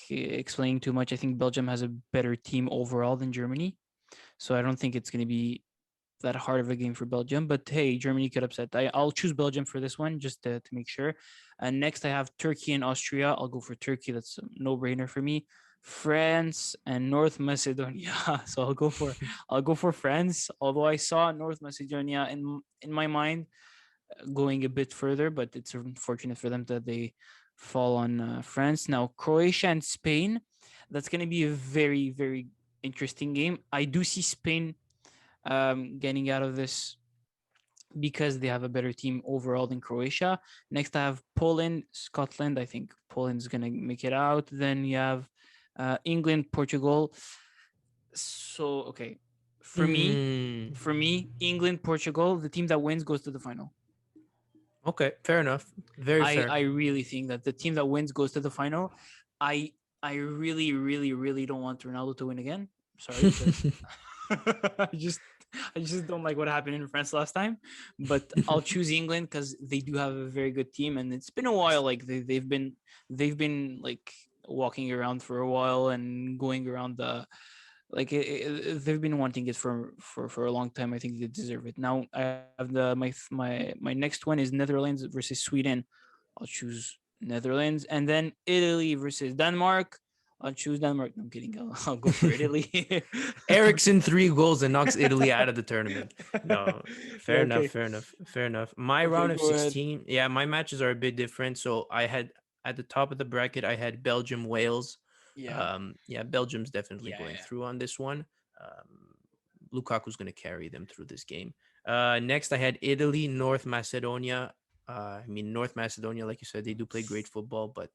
explaining too much, I think Belgium has a better team overall than Germany, so I don't think it's going to be that hard of a game for Belgium. But hey, Germany could upset. I'll choose Belgium for this one just to make sure. And next, I have Turkey and Austria. I'll go for Turkey. That's a no brainer for me. France and North Macedonia. So I'll go for France. Although I saw North Macedonia in my mind going a bit further, but it's unfortunate for them that they fall on France. Now, Croatia and Spain, that's going to be a very, very interesting game. I do see Spain getting out of this because they have a better team overall than Croatia. Next, I have Poland, Scotland. I think Poland's going to make it out. Then you have England, Portugal. So, okay. Mm, For me, England, Portugal, the team that wins goes to the final. okay, fair enough. Very fair. I really think that the team that wins goes to the final. I I really really really don't want Ronaldo to win again. Sorry, but I just I just don't like what happened in France last time. But I'll choose England because they do have a very good team, and it's been a while. Like they've been like walking around for a while and going around the they've been wanting it for a long time. I think they deserve it. Now I have my next one is Netherlands versus Sweden. I'll choose Netherlands, and then Italy versus Denmark. I'll choose Denmark. No, I'm kidding. I'll go for Italy. Ericsson 3 goals and knocks Italy out of the tournament. No, fair Yeah, enough, okay. fair enough, fair enough. My Okay, round of go ahead. 16, yeah, my matches are a bit different. So I had at the top of the bracket, I had Belgium, Wales. Yeah. Yeah, Belgium's definitely Yeah, going yeah. through on this one. Lukaku's going to carry them through this game. Next, I had Italy, North Macedonia. I mean, North Macedonia, like you said, they do play great football, but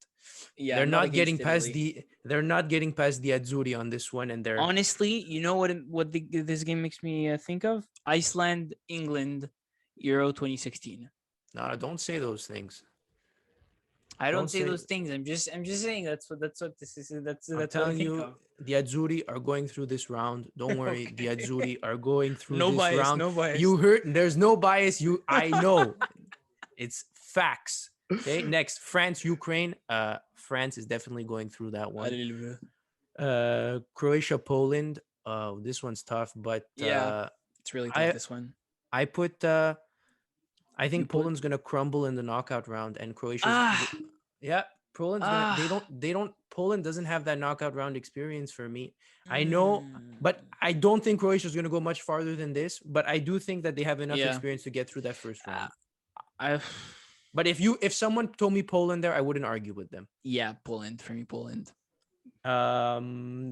Yeah, I'm not against Italy. they're not getting past the Azzurri on this one, and they're Honestly, you know this game makes me think of? Iceland, England, Euro 2016. no, don't say those things. I don't Don't say say. those things. I'm just saying that's what this is. I'm That's what I telling think you, of. the Azzurri are going through this round. Don't worry, the Okay. Azzurri are going through No this bias, round. no bias. You heard? There's no bias. I know. It's facts. Okay. Next, France, Ukraine. France is definitely going through that one. Allez, Croatia, Poland. This one's tough, but yeah, it's really tough I this one. I put. I You think put Poland's gonna crumble in the knockout round, and ah yeah, Poland's gonna. ah They don't. Poland doesn't have that knockout round experience for me. I know, but mm, I don't think Croatia's gonna go much farther than this. But I do think that they have enough yeah. experience to get through that first Uh, round. I But if someone told me Poland there, I wouldn't argue with them. yeah, Poland for me, Poland.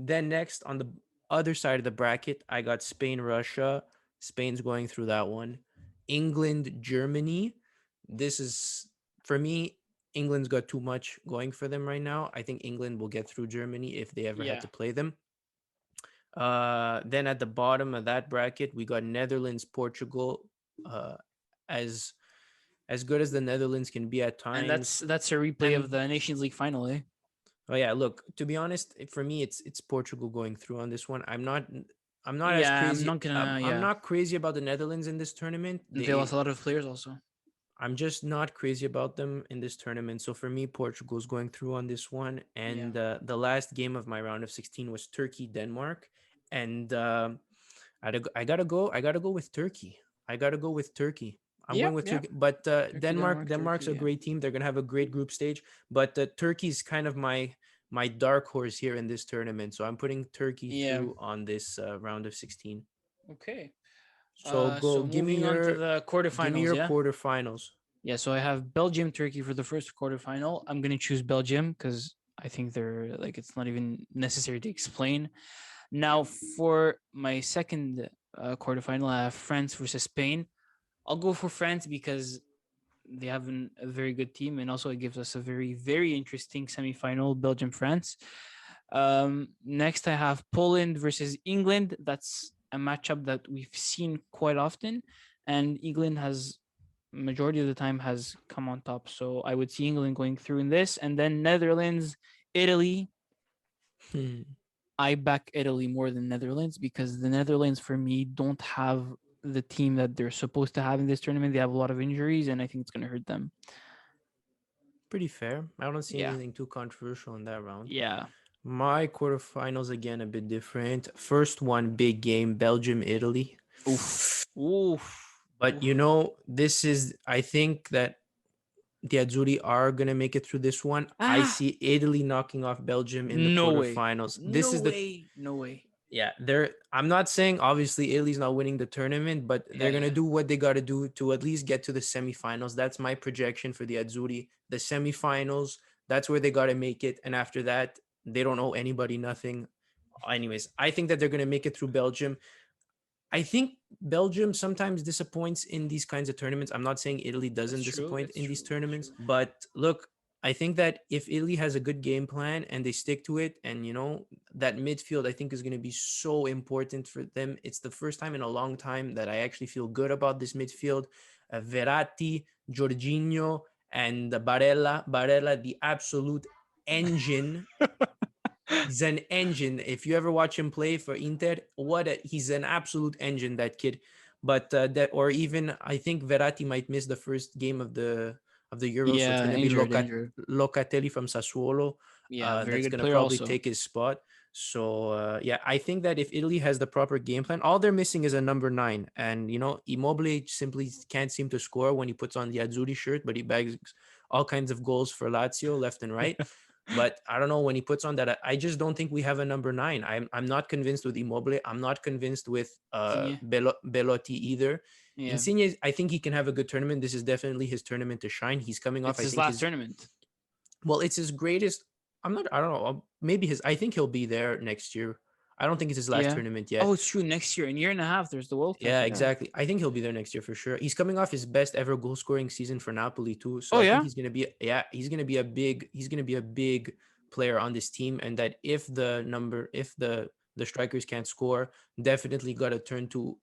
Then next on the other side of the bracket, I got Spain, Russia. Spain's going through that one. England, Germany. This is for me. England's got too much going for them right now. I think England will get through Germany if they ever had Yeah. to play them. Then at the bottom of that bracket, we got Netherlands, Portugal. uh, as as good as the Netherlands can be at And times. that's a replay of And the Nations League final, eh? oh yeah, look, to be honest, for me, it's Portugal going through on this one. I'm not as Yeah, I'm crazy. not gonna. I'm Yeah, not crazy about the Netherlands in this tournament. they lost a lot of players also. I'm just not crazy about them in this tournament. So for me, Portugal's going through on this one. Yeah. And the last game of my round of 16 was Turkey Denmark, and I gotta go. I gotta go with Turkey. I gotta go with Turkey. I'm Yeah, going with yeah. Turkey, but Turkey, Denmark, Denmark's Turkey. a Yeah. great team. They're gonna have a great group stage, but Turkey's kind of my dark horse here in this tournament. So I'm putting Turkey Yeah. through on this round of 16. Okay. So go, So moving on to the give me quarterfinals. your Yeah. quarterfinals. Yeah. So I have Belgium, Turkey for the first quarterfinal. I'm gonna choose Belgium because I think they're like it's not even necessary to explain. Now for my second quarterfinal, I have France versus Spain. I'll go for France because they have a very good team, and also it gives us a very interesting semifinal, Belgium France. Next, I have Poland versus England. That's a matchup that we've seen quite often, and England has majority of the time has come on top. So I would see England going through in this, and then Netherlands, Italy. I back Italy more than Netherlands because the Netherlands, for me, don't have the team that they're supposed to have in this tournament. They have a lot of injuries, and I think it's going to hurt them. Pretty fair. I don't see Yeah, anything too controversial in that round. yeah. My quarterfinals again a bit different. First one, big game, Belgium Italy. Oof, oof, But oof. this is, I think that the Azzurri are gonna make it through this one. I Ah, see Italy knocking off Belgium in the no way, quarterfinals. This no is the way, no way. Yeah, they're I'm not saying obviously Italy's not winning the tournament, but Yeah, they're gonna yeah. do what they gotta do to at least get to the semifinals. That's my projection for the Azzurri. The semifinals, that's where they gotta make it. And after that, they don't owe anybody nothing. Anyways, I think that they're gonna make it through Belgium. I think Belgium sometimes disappoints in these kinds of tournaments. I'm not saying Italy That's doesn't true. disappoint That's in these true. That's tournaments, true. but look, I think that if Italy has a good game plan and they stick to it, and that midfield, I think is going to be so important for them. It's the first time in a long time that I actually feel good about this midfield. Verratti, Jorginho, and Barella. Barella, the absolute engine. He's an engine. If you ever watch him play for Inter, he's an absolute engine, that kid. But that, or even I think Verratti might miss the first game of the Euro, so it's Yeah, going to be injured, injured. Locatelli from Sassuolo. Yeah, very That's good going to player probably also. take his spot. So yeah, I think that if Italy has the proper game plan, all they're missing is a number 9, and Immobile simply can't seem to score when he puts on the Azzurri shirt, but he bags all kinds of goals for Lazio left and right. But I don't know, when he puts on that. I just don't think we have a number 9. I'm not convinced with Immobile. I'm not convinced with Insigne. Belotti either. Yeah, Insigne, I think he can have a good tournament. This is definitely his tournament to shine. He's coming off, it's I his think, last his tournament. well, it's his greatest. I don't know. Maybe his. I think he'll be there next year. I don't think it's his last Yeah. tournament Oh, yet. it's true. Next year, in a year and a half, there's the World Cup. Yeah, Yeah. exactly. I think he'll be there next year for sure. He's coming off his best ever goal scoring season for Napoli too. So Oh I think yeah. he's gonna be he's gonna be a big player on this team. And that if the strikers can't score, definitely gotta turn to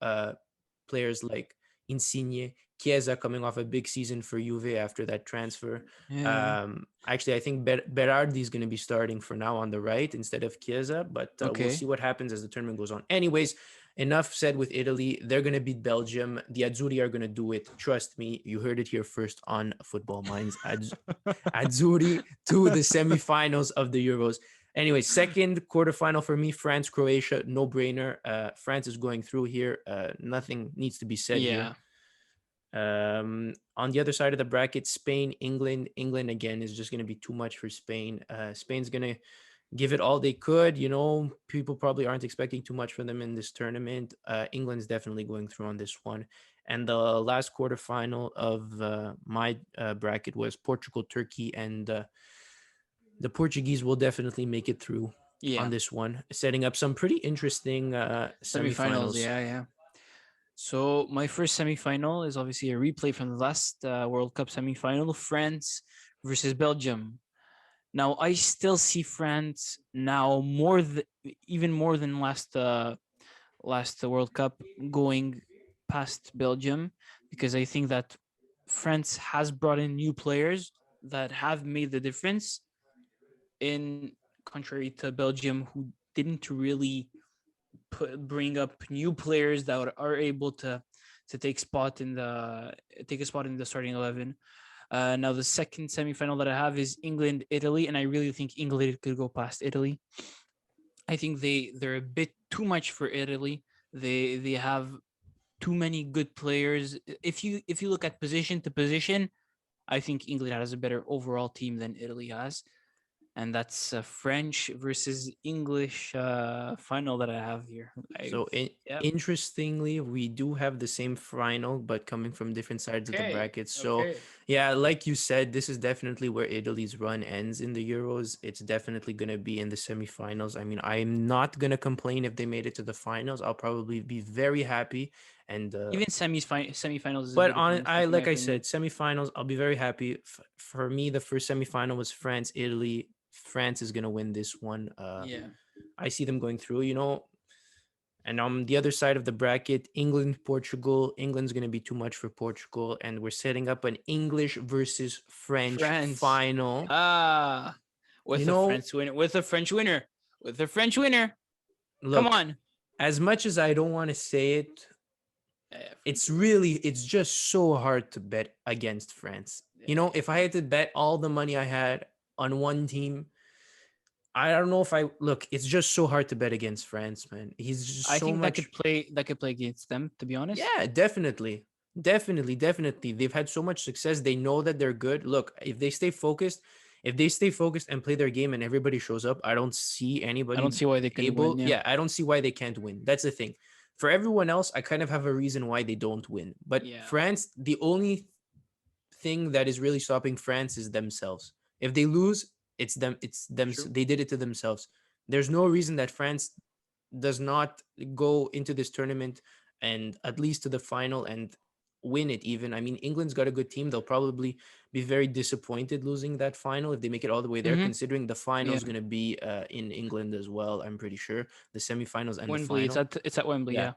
players like Insigne, Chiesa coming off a big season for Juve after that transfer. Yeah. Actually, I think Berardi is going to be starting for now on the right instead of Chiesa, but we'll Okay. see what happens as the tournament goes on. Anyways, enough said with Italy. They're going to beat Belgium. The Azzurri are going to do it. Trust me. You heard it here first on Football Minds. Azzurri to the semifinals of the Euros. Anyway, second quarterfinal for me, France, Croatia, no brainer. France is going through here. Nothing needs to be said here. Yeah. On the other side of the bracket, Spain, England. England again is just going to be too much for Spain. Spain's going to give it all they could. People probably aren't expecting too much from them in this tournament. England's definitely going through on this one. And the last quarterfinal of my bracket was Portugal, Turkey, and the Portuguese will definitely make it through on Yeah. this one, setting up some pretty interesting Semifinals. semifinals. Yeah. Yeah. So my first semifinal is obviously a replay from the last World Cup semifinal, France versus Belgium. Now I still see France now even more than last World Cup going. past Belgium because I think that France has brought in new players that have made the difference in contrary to Belgium who didn't really bring up new players that are able to take a spot in the starting 11. Now the second semifinal that I have is England Italy, and I really think England could go past Italy. I think they're a bit too much for Italy. They have too many good players. If you look at position to position, I think England has a better overall team than Italy has, and that's a French versus English final that I have here. So Yeah. interestingly, we do have the same final, but coming from different sides of the Okay. bracket. So Okay. yeah, like you said, this is definitely where Italy's run ends in the Euros. It's definitely gonna be in the semifinals. I mean, I'm not gonna complain if they made it to the finals. I'll probably be very happy. And Even semifinals is a but bit of a on I mistake in my like I opinion. said, semifinals, I'll be very happy. For me, the first semifinal was France Italy. France is gonna win this one. Yeah. I see them going through. And on the other side of the bracket, England, Portugal. England's going to be too much for Portugal. And we're setting up an English versus French France. final. Ah, You with a know, French winner. With a French winner. With a French winner. Come look, on. as much as I don't want to say it, Yeah, French it's will win. really, it's just so hard to bet against France. Yeah. If I had to bet all the money I had on one team, I don't know if I look, it's just so hard to bet against France, man. He's just I so think much. that could play against them, to be honest. Yeah, definitely. Definitely. They've had so much success. They know that they're good. Look, if they stay focused and play their game and everybody shows up, I don't see I don't anybody see why they couldn't win. able. Yeah. Yeah, I don't see why they can't win. That's the thing. For everyone else, I kind of have a reason why they don't win. But Yeah. France, the only thing that is really stopping France is themselves. If they lose, it's them. It's them. True. They did it to themselves. There's no reason that France does not go into this tournament and at least to the final and win it even. I mean, England's got a good team. They'll probably be very disappointed losing that final if they make it all the way there, Mm-hmm. considering the final Yeah. is going to be in England as well, I'm pretty sure. The semifinals and the Wembley. final. It's at Wembley. Yeah. Yeah.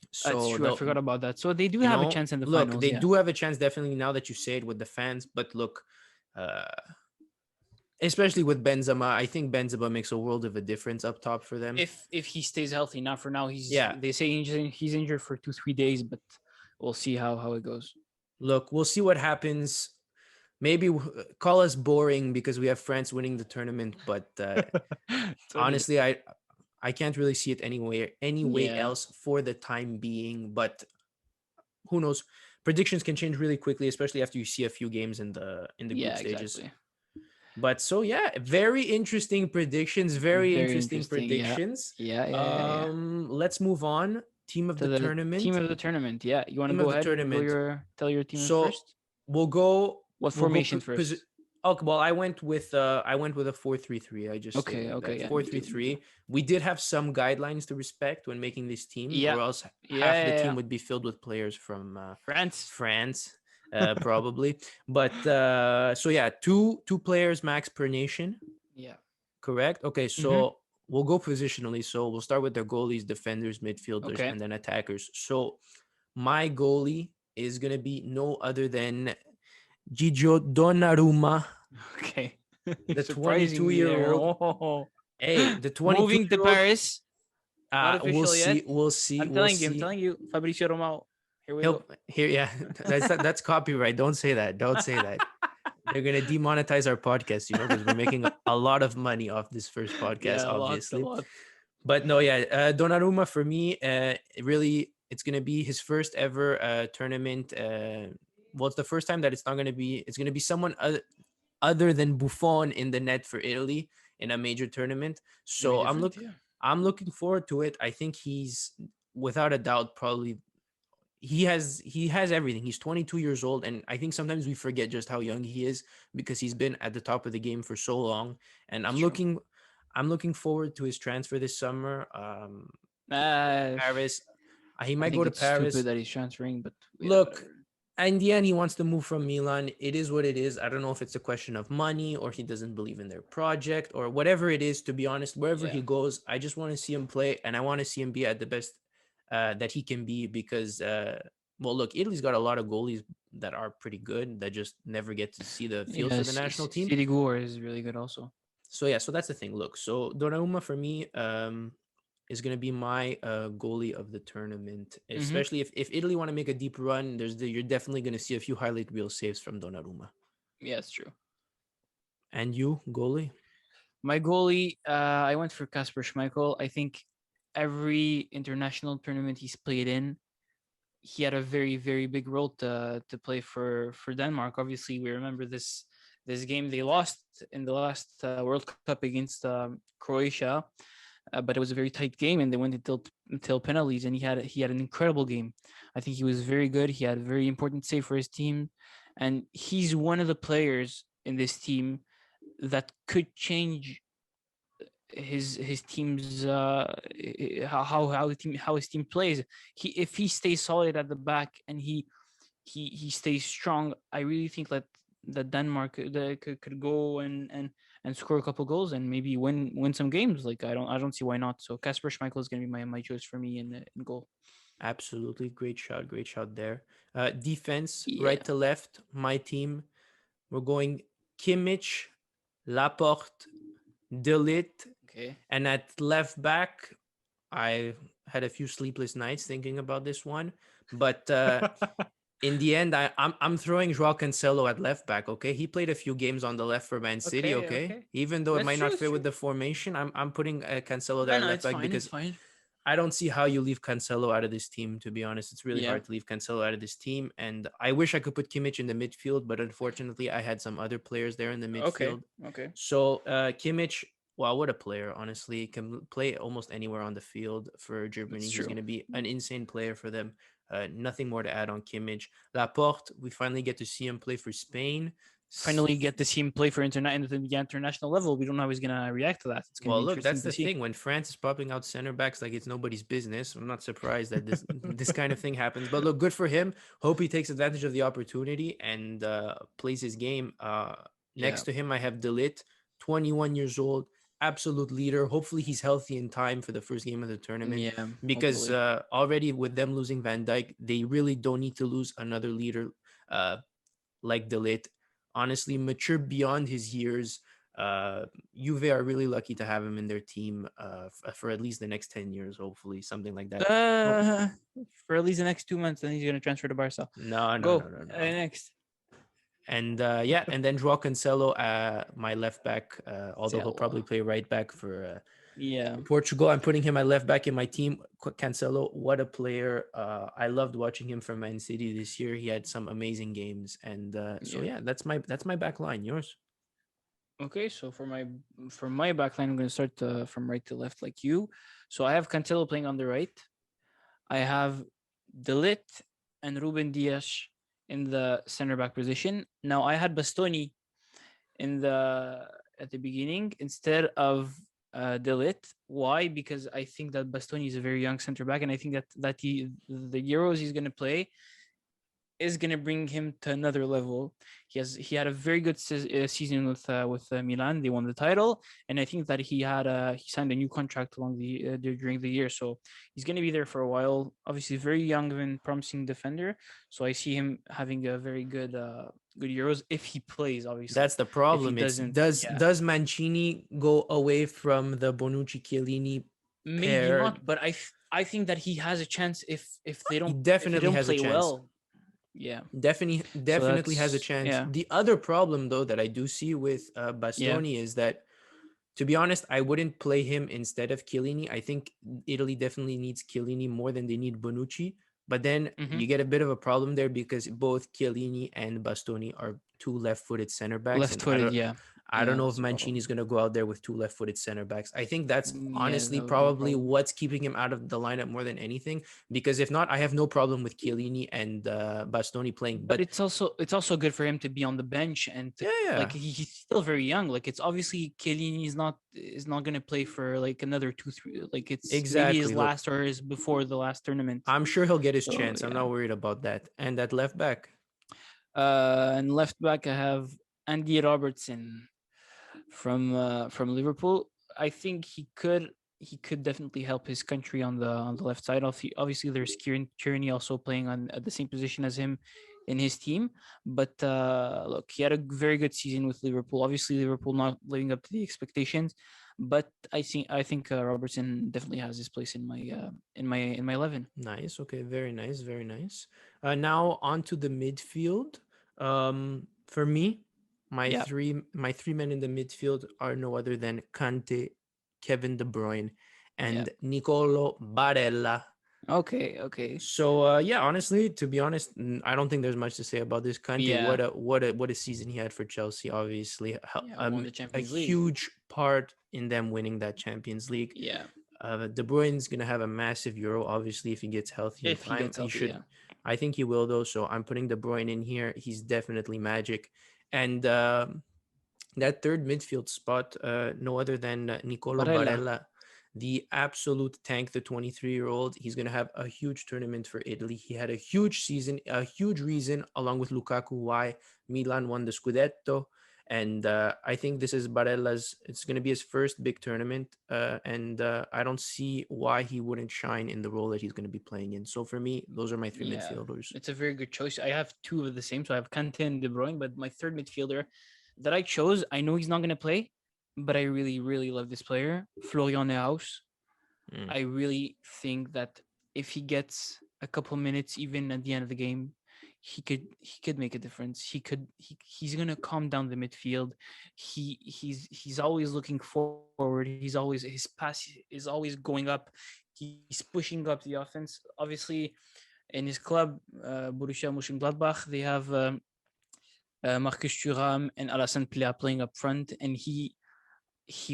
That's So true. I they'll, forgot about that. So they do have a chance in the look, finals. they Yeah. do have a chance definitely now that you say it with the fans, but look, uh, especially with Benzema, I think Benzema makes a world of a difference up top for them. If he stays healthy, not for now. Yeah. They say he's injured for 2-3 days, but we'll see how it goes. Look, we'll see what happens. Maybe call us boring because we have France winning the tournament, but Totally. honestly, I can't really see it any way Yeah. else for the time being. But who knows? Predictions can change really quickly, especially after you see a few games in the group Yeah. stages. Exactly. But so yeah, very interesting predictions. Very Very interesting interesting. Yeah. predictions. Yeah. Let's move on. Team of To the the team tournament. of the tournament. Yeah. You want to Team of go the ahead and tournament. tell your team So first? we'll go. What We'll go. formation first? Okay. Well, I went with a 4-3-3. I just Okay. Okay. that Yeah. four Me three too. Me too. three. We did have some guidelines to respect when making this team, Yeah. or else half of the Yeah. team would be filled with players from France. France, probably. But so yeah, two players max per nation. Yeah. Correct. Okay, Mm-hmm. so we'll go positionally. So we'll start with their goalies, defenders, midfielders, Okay. and then attackers. So my goalie is gonna be no other than Gigio Donnarumma, Okay. the Surprising me 22-year there. old. Oh. Hey, the 22 Moving to year old. Paris. Not We'll official yet. see. We'll see. I'm We'll telling you. I'm see. telling you. Fabricio Romao. Here we He'll go. here. Yeah, that's copyright. Don't say that. Don't say that. They're gonna demonetize our podcast, because we're making a lot of money off this first podcast, Yeah, a lot, a obviously. lot. But no, yeah, Donnarumma for me, really, it's gonna be his first ever tournament. Well, it's the first time that it's gonna be someone other than Buffon in the net for Italy in a major tournament. Very So different. Yeah. I'm looking forward to it. I think he's without a doubt probably he has everything. He's 22 years old, and I think sometimes we forget just how young he is because he's been at the top of the game for so long. And It's I'm true. looking forward to his transfer this summer. Uh, Paris, he I might go think to it's stupid Paris. that he's transferring, but yeah, Look, whatever. in the end, he wants to move from Milan. It is what it is. I don't know if it's a question of money or he doesn't believe in their project or whatever it is. To be honest, wherever he Yeah. goes, I just want to see him play and I want to see him be at the best that he can be because well, look, Italy's got a lot of goalies that are pretty good that just never get to see the field for the Yes, national team. City Gore is really good also. So yeah, so that's the thing. Look, so Donnarumma for me is going to be my goalie of the tournament, Mm-hmm. especially if Italy want to make a deep run. You're definitely going to see a few highlight reel saves from Donnarumma. Yeah, it's true. And you, goalie? My goalie, I went for Kasper Schmeichel. I think every international tournament he's played in, he had a very very big role to play for Denmark. Obviously, we remember this game they lost in the last World Cup against Croatia, but it was a very tight game and they went until penalties. And he had an incredible game. I think he was very good. He had a very important save for his team, and he's one of the players in this team that could change his team's how his team plays. If he stays solid at the back and he stays strong, I really think that Denmark could go and score a couple goals and maybe win some games. Like I don't see why not. So Kasper Schmeichel is going to be my choice for me in goal. Absolutely, great shot there. Defense, Yeah. right to left, my team. We're going Kimmich, Laporte, Delit, Okay. and at left back, I had a few sleepless nights thinking about this one, but in the end, I'm throwing Joao Cancelo at left back. Okay, he played a few games on the left for Man City. Okay. Okay, Okay. even though it That's might true. not It's fit true. with the formation, I'm putting Cancelo there No, at no, left it's back fine. It's because fine. I don't see how you leave Cancelo out of this team. To be honest, it's really Yeah. hard to leave Cancelo out of this team, and I wish I could put Kimmich in the midfield, but unfortunately, I had some other players there in the Okay. midfield. Okay. So Kimmich, wow, what a player! Honestly, he can play almost anywhere on the field for Germany. That's He's true. going to be an insane player for them. Nothing more to add on Kimmich. Laporte, we finally get to see him play for Spain. Finally get to see him play for the international level. We don't know how he's gonna react to that. It's gonna be Well, look, interesting that's to the see. thing. When France is popping out center backs like it's nobody's business, I'm not surprised that this kind of thing happens. But look, good for him. Hope he takes advantage of the opportunity and plays his game. Yeah, Next to him, I have Delit, 21 years old, absolute leader. Hopefully, he's healthy in time for the first game of the tournament yeah. because Hopefully, already with them losing Van Dijk, they really don't need to lose another leader uh, like Delit. Honestly, mature beyond his years. Juve are really lucky to have him in their team for at least the next 10 years, hopefully, something like that. Oh, uh, for at least the next 2 months, then he's gonna transfer to Barca. no, no, no, Go no, no. next. And yeah, and then Joao Cancelo, my left back, although he'll Tell. probably play right back for Yeah, Portugal. I'm putting him at left back in my team. Cancelo, what a player! I loved watching him for Man City this year. He had some amazing games, and so yeah. yeah, that's my back line. Yours? Okay, so for my backline, I'm gonna start from right to left, like you. So I have Cancelo playing on the right. I have Delit and Ruben Dias in the center back position. Now I had Bastoni in the at the beginning instead of Delit. Why? Because I think that Bastoni is a very young center back, and I think that the Euros he's going to play is going to bring him to another level. He had a very good season with Milan. They won the title, and I think that he signed a new contract along the during the year. So he's going to be there for a while. Obviously, very young and promising defender. So I see him having a very good Euros if he plays. Obviously, That's the if he problem. It's doesn't, does yeah, does Mancini go away from the Bonucci Chiellini maybe pair? not. But I think that he has a chance if they He don't definitely has a play chance. well. Yeah. So Definitely has a that's chance. yeah, The other problem though that I do see with yeah. Bastoni is that, to be honest, I wouldn't play him instead of Chiellini. I think Italy definitely needs Chiellini more than they need Bonucci. But then Mm-hmm. you get a bit of a problem there because both Chiellini and Bastoni are two left-footed center backs, and I Left-footed, don't yeah. I don't Yeah, know if that's the problem. Mancini's going to go out there with two left-footed center backs. I think that's Yeah, honestly that would be a probably problem. what's keeping him out of the lineup more than anything. Because if not, I have no problem with Chiellini and Bastoni playing. But But it's also good for him to be on the bench and to yeah, yeah, like he's still very young. Like it's obviously Chiellini is not gonna play for like another 2 3, like it's maybe his exactly. Look, last or his before the last tournament. I'm sure he'll get his So chance. I'm yeah. not worried about that. And at left back, And left back I have Andy Robertson from Liverpool. I think he could definitely help his country on the left side. Obviously, there's Kieran Tierney also playing on at the same position as him in his team. But look, he had a very good season with Liverpool. Obviously, Liverpool not living up to the expectations, but I think Robertson definitely has his place in my 11. Nice. Okay. Very nice. Very nice. Now on to the midfield. For me, Yeah, my three men in the midfield are no other than Kante, Kevin De Bruyne, yeah. and Nicolo Barella. Okay, okay. So yeah, honestly, to be honest, I don't think there's much to say about this Kante. Yeah, What a season he had for Chelsea. Obviously, yeah. Won the a Champions League. huge part in them winning that Champions League. Yeah, De Bruyne's gonna have a massive Euro, obviously, if he gets healthy in if he time. gets He healthy. should. Yeah, I think he will though. So I'm putting De Bruyne in here. He's definitely magic. And that third midfield spot, no other than Nicolo Barella. Barella, the absolute tank, the 23-year-old. He's going to have a huge tournament for Italy. He had a huge season, a huge reason, along with Lukaku, why Milan won the Scudetto. And I think this is Barella's, it's going to be his first big tournament. And I don't see why he wouldn't shine in the role that he's going to be playing in. So for me, those are my three Yeah, midfielders. it's a very good choice. I have two of the same, so I have Kante and De Bruyne. But my third midfielder that I chose, I know he's not going to play, but I really, really love this player, Florian Neuhaus. Mm. I really think that if he gets a couple minutes, even at the end of the game, he could make a difference. He's gonna calm down the midfield. He's always looking forward. His pass is always going up. He's pushing up the offense. Obviously, in his club, Borussia Mönchengladbach, they have Marcus Thuram and Alassane Plea playing up front, and he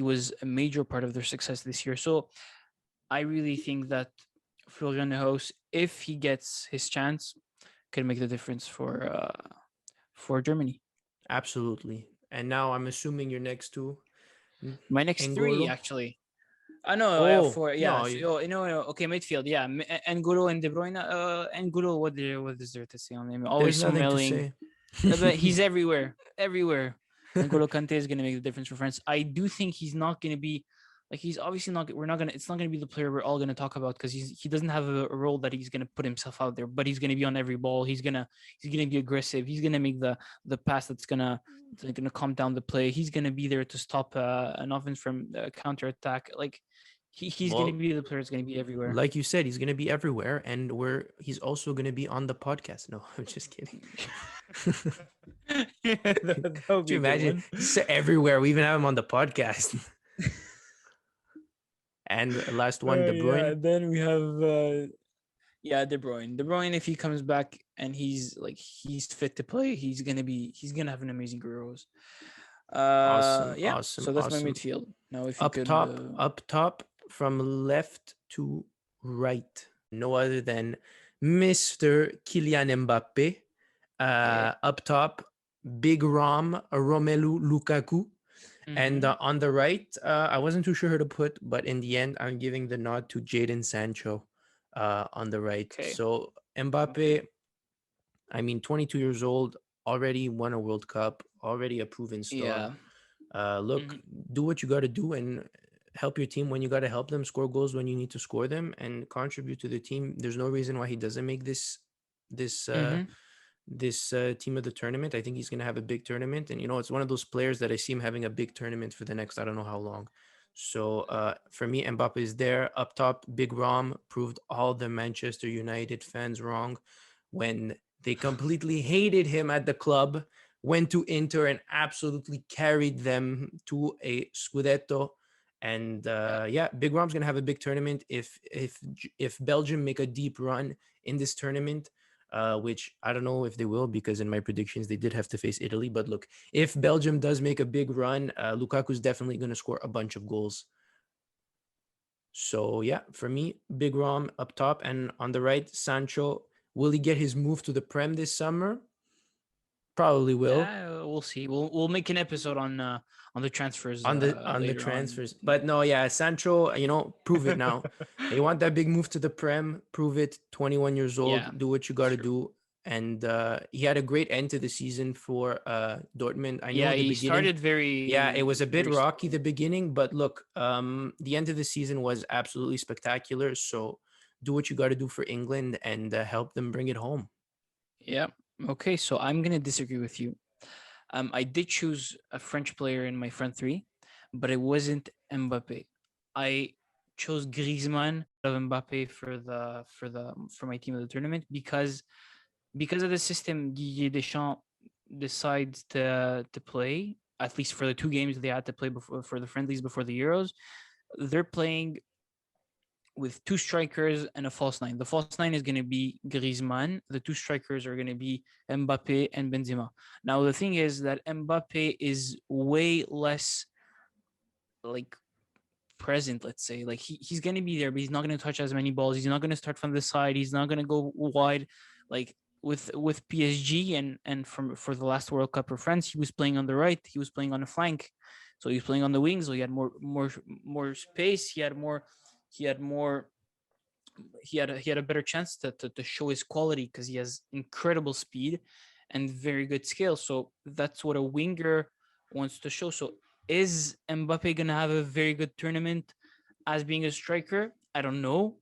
was a major part of their success this year. So I really think that Florian Neuhaus, if he gets his chance, can make the difference for Germany. Absolutely. And now I'm assuming your next two, My next three, Engolo. actually. I know. Oh For yeah. no, So okay, midfield. Yeah, N'Golo and De Bruyne. N'Golo. What is there to say on him? there's Always nothing to smiling. say. But he's everywhere. Everywhere. N'Golo Kante is gonna make the difference for France. I do think he's not gonna be like he's obviously not. We're not gonna. It's not gonna be the player we're all gonna talk about because he doesn't have a role that he's gonna put himself out there. But he's gonna be on every ball. He's gonna be aggressive. He's gonna make the pass that's gonna calm down the play. He's gonna be there to stop an offense from counter attack. Like he's gonna Well, be the player that's gonna be everywhere. like you said, he's gonna be everywhere, and he's also gonna be on the podcast. No, I'm just kidding. Yeah, that would Could be you a good imagine? one. He's everywhere. We even have him on the podcast. And last one, De Yeah, Bruyne. then we have yeah, De Bruyne. De Bruyne, if he comes back and he's fit to play, he's gonna have an amazing Euros. Awesome, Yeah. awesome, So that's my awesome. midfield. Now, if you could, Up top, from left to right. No other than Mr. Kylian Mbappe. yeah. Up top, Big Romelu Lukaku. And Mm-hmm. on the right, I wasn't too sure who to put, but in the end, I'm giving the nod to Jadon Sancho on the right. Okay. So Okay. Mbappe, I mean, 22 years old, already won a World Cup, already a proven star. Yeah. Look, Mm-hmm. do what you got to do and help your team when you got to help them, score goals when you need to score them, and contribute to the team. There's no reason why he doesn't make this Mm-hmm. team of the tournament. I think he's going to have a big tournament, and it's one of those players that I see him having a big tournament for the next I don't know how long. So for me, Mbappe is there up top. Big Rom proved all the Manchester United fans wrong when they completely hated him at the club. Went to Inter and absolutely carried them to a Scudetto. And Yeah. yeah, Big Rom's gonna have a big tournament if Belgium make a deep run in this tournament, which I don't know if they will because in my predictions they did have to face Italy. But look, if Belgium does make a big run, Lukaku's definitely going to score a bunch of goals. So yeah, for me, Big Rom up top and on the right, Sancho. Will he get his move to the Prem this summer? Probably will. We'll see. We'll make an episode on the transfers On the later on. transfers. But no, yeah, Sancho, prove it now. You want that big move to the Prem? Prove it. 21 years Yeah, old. Do what you got it's to true. do. and he had a great end to the season for Dortmund. I know Yeah, the he beginning, started yeah, it very was a bit very rocky slowly. the beginning, but look, the end of the season was absolutely spectacular. So do what you got to do for England and help them bring it home. Yeah. Okay, so I'm gonna disagree with you. I did choose a French player in my front three, but it wasn't Mbappe. I chose Griezmann of Mbappe for my team of the tournament because of the system Didier Deschamps decides to play, at least for the two games they had to play before for the friendlies before the Euros. They're playing with two strikers and a false nine. The false nine is going to be Griezmann. The two strikers are going to be Mbappe and Benzema. Now the thing is that Mbappe is way less like present, let's say. Like he's going to be there, but he's not going to touch as many balls. He's not going to start from the side. He's not going to go wide. Like with PSG and from for the last World Cup for France, he was playing on the right. He was playing on the flank, so he was playing on the wings. So he had more space. He had more he had a better chance to show his quality because he has incredible speed and very good skill. So that's what a winger wants to show. So is Mbappe gonna have a very good tournament as being a striker? I don't know.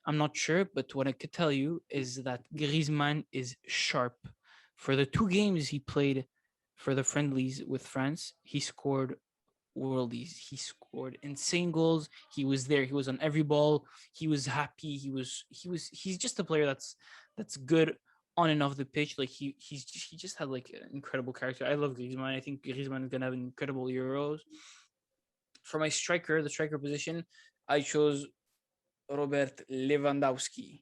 I'm not sure, but what I could tell you is that Griezmann is sharp. For the two games he played for the friendlies with France, he scored worldies. He scored insane goals. He was there. He was on every ball. He was happy. He's just a player that's good on and off the pitch. Like he just had like an incredible character. I love Griezmann. I think Griezmann is gonna have an incredible Euros. For my striker, the striker position, I chose Robert Lewandowski.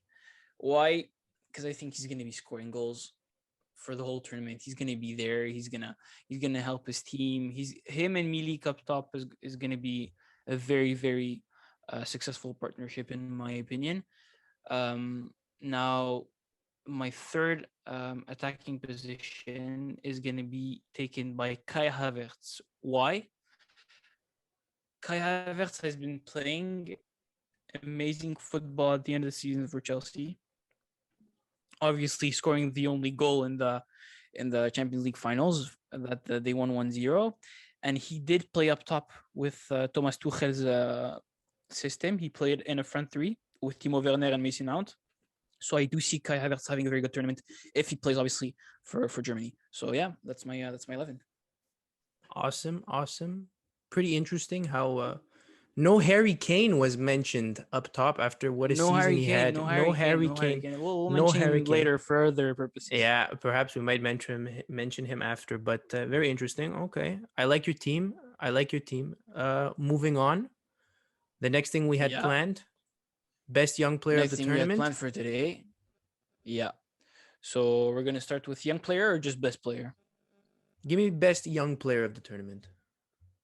Why? Because I think he's gonna be scoring goals for the whole tournament. He's gonna be there. He's gonna help his team. He's him and Milik up top is gonna be a very successful partnership in my opinion. Now my third attacking position is gonna be taken by Kai Havertz. Why? Kai Havertz has been playing amazing football at the end of the season for Chelsea. Obviously, scoring the only goal in the Champions League finals that they won 1-0. And he did play up top with Thomas Tuchel's system. He played in a front three with Timo Werner and Mason Mount. So I do see Kai Havertz having a very good tournament if he plays, obviously, for Germany. So yeah, that's my 11. Awesome, awesome. Pretty interesting how no Harry Kane was mentioned up top after what a No season Harry he Kane, had. no No Harry Kane, Harry no Harry Kane, Kane. We'll no mention Harry him Kane. later for other purposes. Yeah, perhaps we might mention him after, but very interesting. Okay, I like your team. I like your team. Moving on. The next thing we had Yeah. planned, best young player of Next the thing we had tournament. planned for today. Yeah. So we're gonna start with young player or just best player. Give me best young player of the tournament.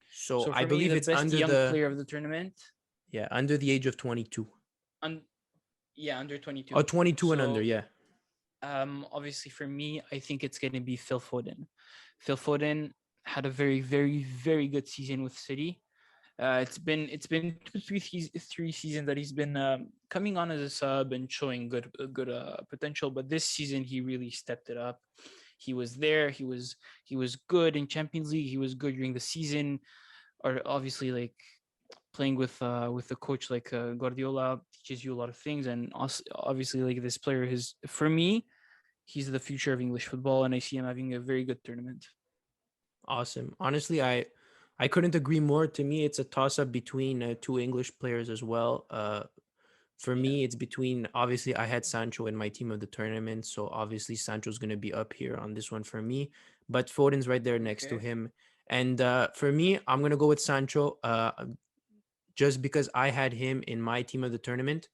So So I for me, believe the it's best under young the player of the tournament, under the age of 22. un- yeah, under Oh, 22. 22 and under, So yeah. obviously for me, I think it's gonna be Phil Foden. Phil Foden had a very good season with City. It's been three seasons that he's been coming on as a sub and showing good potential. But this season he really stepped it up. He was there. He was good in Champions League. He was good during the season. Or obviously like playing with a coach like Guardiola teaches you a lot of things. And also, obviously like this player is for me, he's the future of English football, and I see him having a very good tournament. Awesome. Honestly, I couldn't agree more. To me, it's a toss up between two English players as well. For Yeah. me, it's between obviously I had Sancho in my team of the tournament, so obviously Sancho's going to be up here on this one for me. But Foden's right there next to Okay. him, and for me, I'm going to go with Sancho. Just because I had him in my team of the tournament.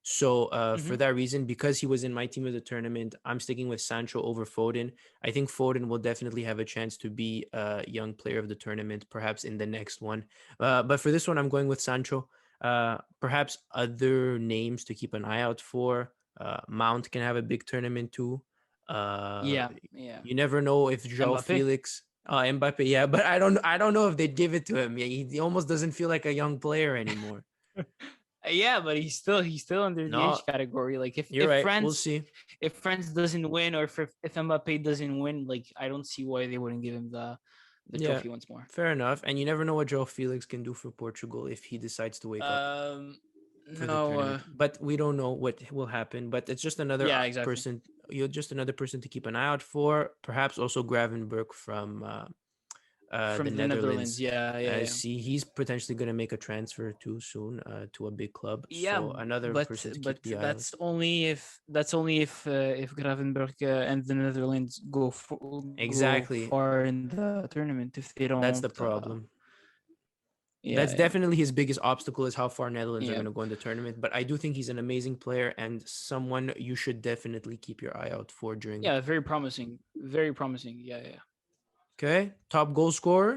So for Mm-hmm. that reason, because he was in my team of the tournament, I'm sticking with Sancho over Foden. I think Foden will definitely have a chance to be a young player of the tournament, perhaps in the next one. But for this one, I'm going with Sancho. Perhaps other names to keep an eye out for. Mount can have a big tournament too. Uh, Yeah. Yeah. you never know if Joao Mbappe. Felix, Mbappe, yeah, but I don't know if they'd give it to him. Yeah, he almost doesn't feel like a young player anymore. Yeah, but he's still under the No, age category. Like if you're if right. We'll France see. if France doesn't win, or if Mbappe doesn't win, like I don't see why they wouldn't give him the Yeah, trophy once more. fair enough. And you never know what Joe Felix can do for Portugal if he decides to wake up Um, for the no, tournament. But we don't know what will happen. But it's just another yeah, exactly. person. You're just another person to keep an eye out for. Perhaps also Gravenberg from the From the Netherlands, Netherlands. yeah, yeah, yeah. See, he's potentially going to make a transfer too soon to a big club. Yeah, So another but person to but keep the eye out. that's only if Gravenberg and the Netherlands go Exactly. far in the tournament. If they don't, That's the problem. yeah, That's yeah, definitely his biggest obstacle is how far Netherlands are yeah, going to go in the tournament. But I do think he's an amazing player and someone you should definitely keep your eye out for during. yeah. Very promising, very promising. Yeah, yeah. Okay, top goal scorer.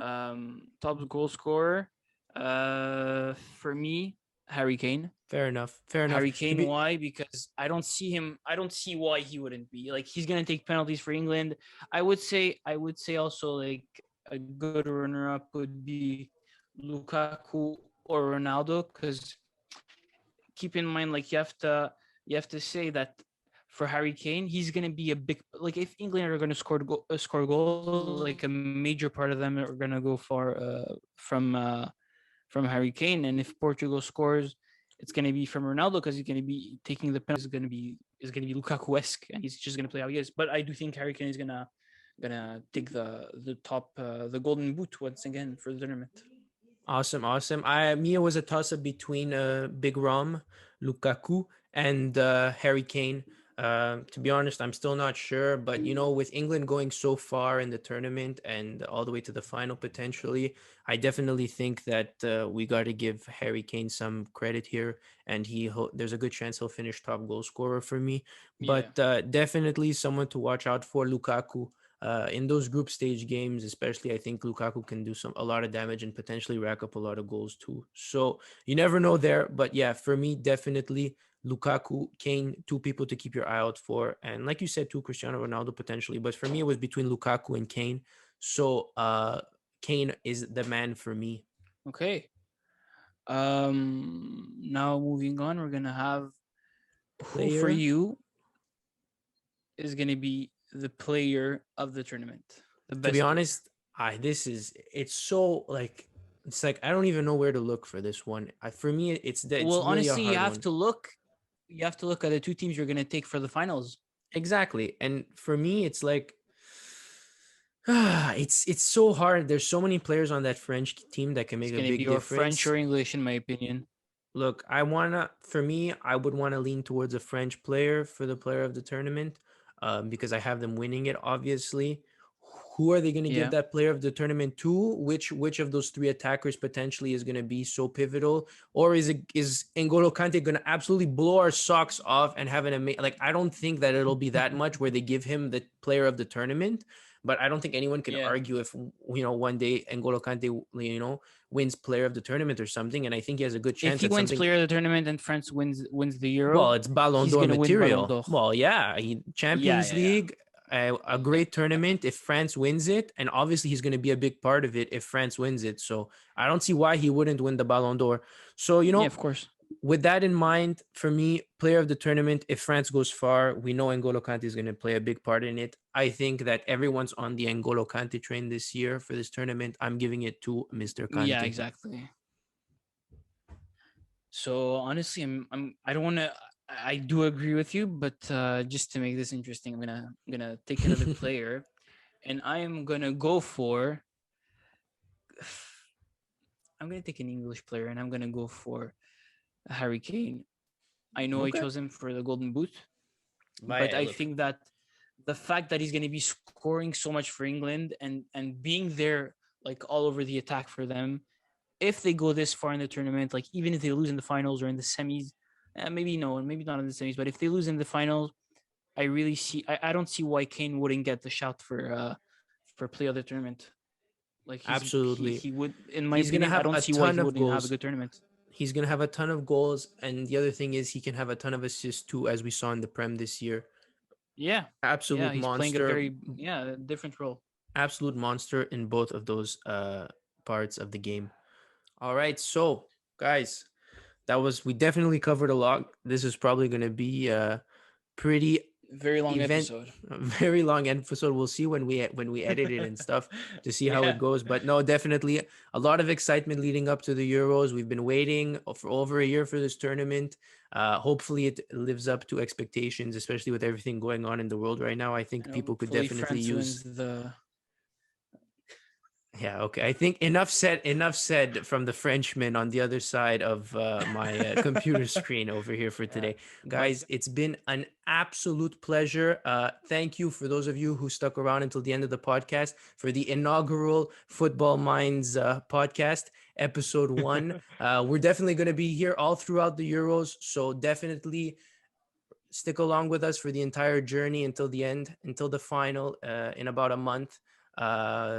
Top goal scorer. For me, Harry Kane. Fair enough. Fair enough. Harry To Kane. be Why? Because I don't see him. I don't see why he wouldn't be. Like he's gonna take penalties for England. I would say also like a good runner up would be Lukaku or Ronaldo. Because keep in mind, like you have to say that for Harry Kane, he's gonna be a big, like if England are gonna score goals, like a major part of them are gonna go far from Harry Kane. And if Portugal scores, it's going to be from Ronaldo because he's going to be taking the penalties. Is going to be Lukaku-esque, and he's just going to play how he is. But I do think Harry Kane is gonna take the top the golden boot once again for the tournament. awesome, awesome. Mia was a toss up between Big Rom, Lukaku, and Harry Kane. To be honest, I'm still not sure, but with England going so far in the tournament and all the way to the final potentially, I definitely think that we got to give Harry Kane some credit here, and there's a good chance he'll finish top goal scorer for me. Yeah, But definitely someone to watch out for, Lukaku. In those group stage games, especially, I think Lukaku can do a lot of damage and potentially rack up a lot of goals too. So you never know there, but yeah, for me, definitely Lukaku, Kane, two people to keep your eye out for, and like you said, too, Cristiano Ronaldo potentially. But for me, it was between Lukaku and Kane. So Kane is the man for me. okay. Now moving on, we're gonna have who for Player. you is gonna be the player of the tournament, the To be best player. honest, it's so like it's like I don't even know where to look for this one. For me, it's Well, really a honestly, you hard have one. to look. You have to look at the two teams you're gonna take for the finals. Exactly. And for me, it's like it's so hard. There's so many players on that French team that can It's make a gonna big be or French difference. or English, in my opinion. Look, for me, I would want to lean towards a French player for the player of the tournament, because I have them winning it, obviously. Who are they going to give Yeah, that player of the tournament to? Which of those three attackers potentially is going to be so pivotal? Or is N'Golo Kante going to absolutely blow our socks off and have an amazing? Like, I don't think that it'll be that much where they give him the player of the tournament. But I don't think anyone can yeah. argue if one day N'Golo Kante wins player of the tournament or something, and I think he has a good If chance he at wins something. player of the tournament and France wins the Well, Euro, it's Ballon he's d'Or gonna win Ballon material. d'Or. Well, yeah, Yeah, Champions yeah, yeah. League, a great tournament if France wins it, and obviously he's going to be a big part of it if France wins it. So I don't see why he wouldn't win the Ballon d'Or. So Yeah, of course. with that in mind, for me, player of the tournament, if France goes far, we know N'Golo Kante is going to play a big part in it. I think that everyone's on the N'Golo Kante train this year for this tournament. I'm giving it to Mr. Yeah, Kante. exactly. So honestly, I don't want to. I do agree with you, but just to make this interesting, I'm gonna take another player, and I am gonna go for. I'm gonna take an English player, and I'm gonna go for Harry Kane. I know I Okay. chose him for the Golden Boot, but But I look, think that the fact that he's going to be scoring so much for England and being there like all over the attack for them, if they go this far in the tournament, like even if they lose in the finals or in the semis, maybe no, maybe not in the semis, but if they lose in the finals, I don't see why Kane wouldn't get the shout for play of the tournament. Like absolutely. he would, in my He's going to opinion, I have don't a see why ton he of wouldn't have a goals. good tournament. He's going to have a ton of goals. And the other thing is, he can have a ton of assists too, as we saw in the Prem this year. Yeah, yeah, Absolute he's playing a monster. very different role. Absolute monster in both of those parts of the game. All right. So, guys, we definitely covered a lot. This is probably going to be pretty Very long event episode. very long episode. We'll see when we edit it and stuff to see how Yeah. it goes, but no, definitely a lot of excitement leading up to the Euros. We've been waiting for over a year for this tournament. Hopefully it lives up to expectations, especially with everything going on in the world right now. I think And people could hopefully definitely France use. wins the. Yeah, okay. I think enough said. Enough said from the Frenchman on the other side of my computer screen over here for Yeah. today, But guys. It's been an absolute pleasure. Thank you for those of you who stuck around until the end of the podcast for the inaugural Football Minds podcast, episode 1. We're definitely going to be here all throughout the Euros, so definitely stick along with us for the entire journey until the end, until the final in about a month.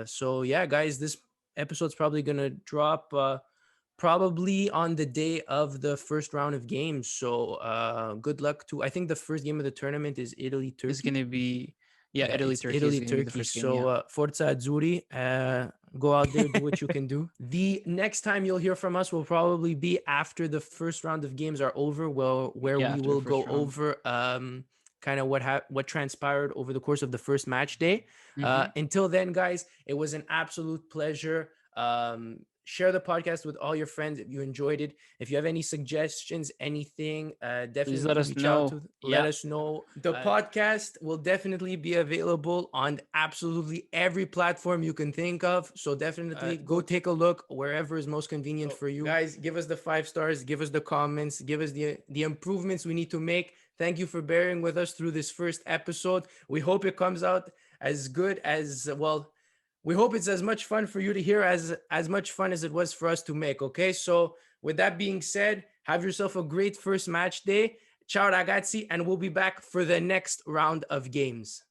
So yeah, guys, this episode's probably gonna drop probably on the day of the first round of games. So good luck to. I think the first game of the tournament is Italy it's Turkey. gonna be, yeah, Yeah, Italy it's Turkey is Italy gonna be the Turkey. first game. So Yeah. Forza Azzurri, go out there, do what you can do. The next time you'll hear from us will probably be after the first round of games are over, where Yeah. we After the will first go round. over kind of what transpired over the course of the first match day. Mm-hmm. Until then, guys, it was an absolute pleasure. Share the podcast with all your friends if you enjoyed it. If you have any suggestions, anything, Please let definitely us reach out know. to. Let Yeah. us know. The podcast will definitely be available on absolutely every platform you can think of. So definitely go take a look wherever is most convenient for you. Guys, give us the 5 stars, give us the comments, give us the improvements we need to make. Thank you for bearing with us through this first episode. We hope it comes out as good as well. We hope it's as much fun for you to hear as much fun as it was for us to make. Okay, so with that being said, have yourself a great first match day. Ciao ragazzi, and we'll be back for the next round of games.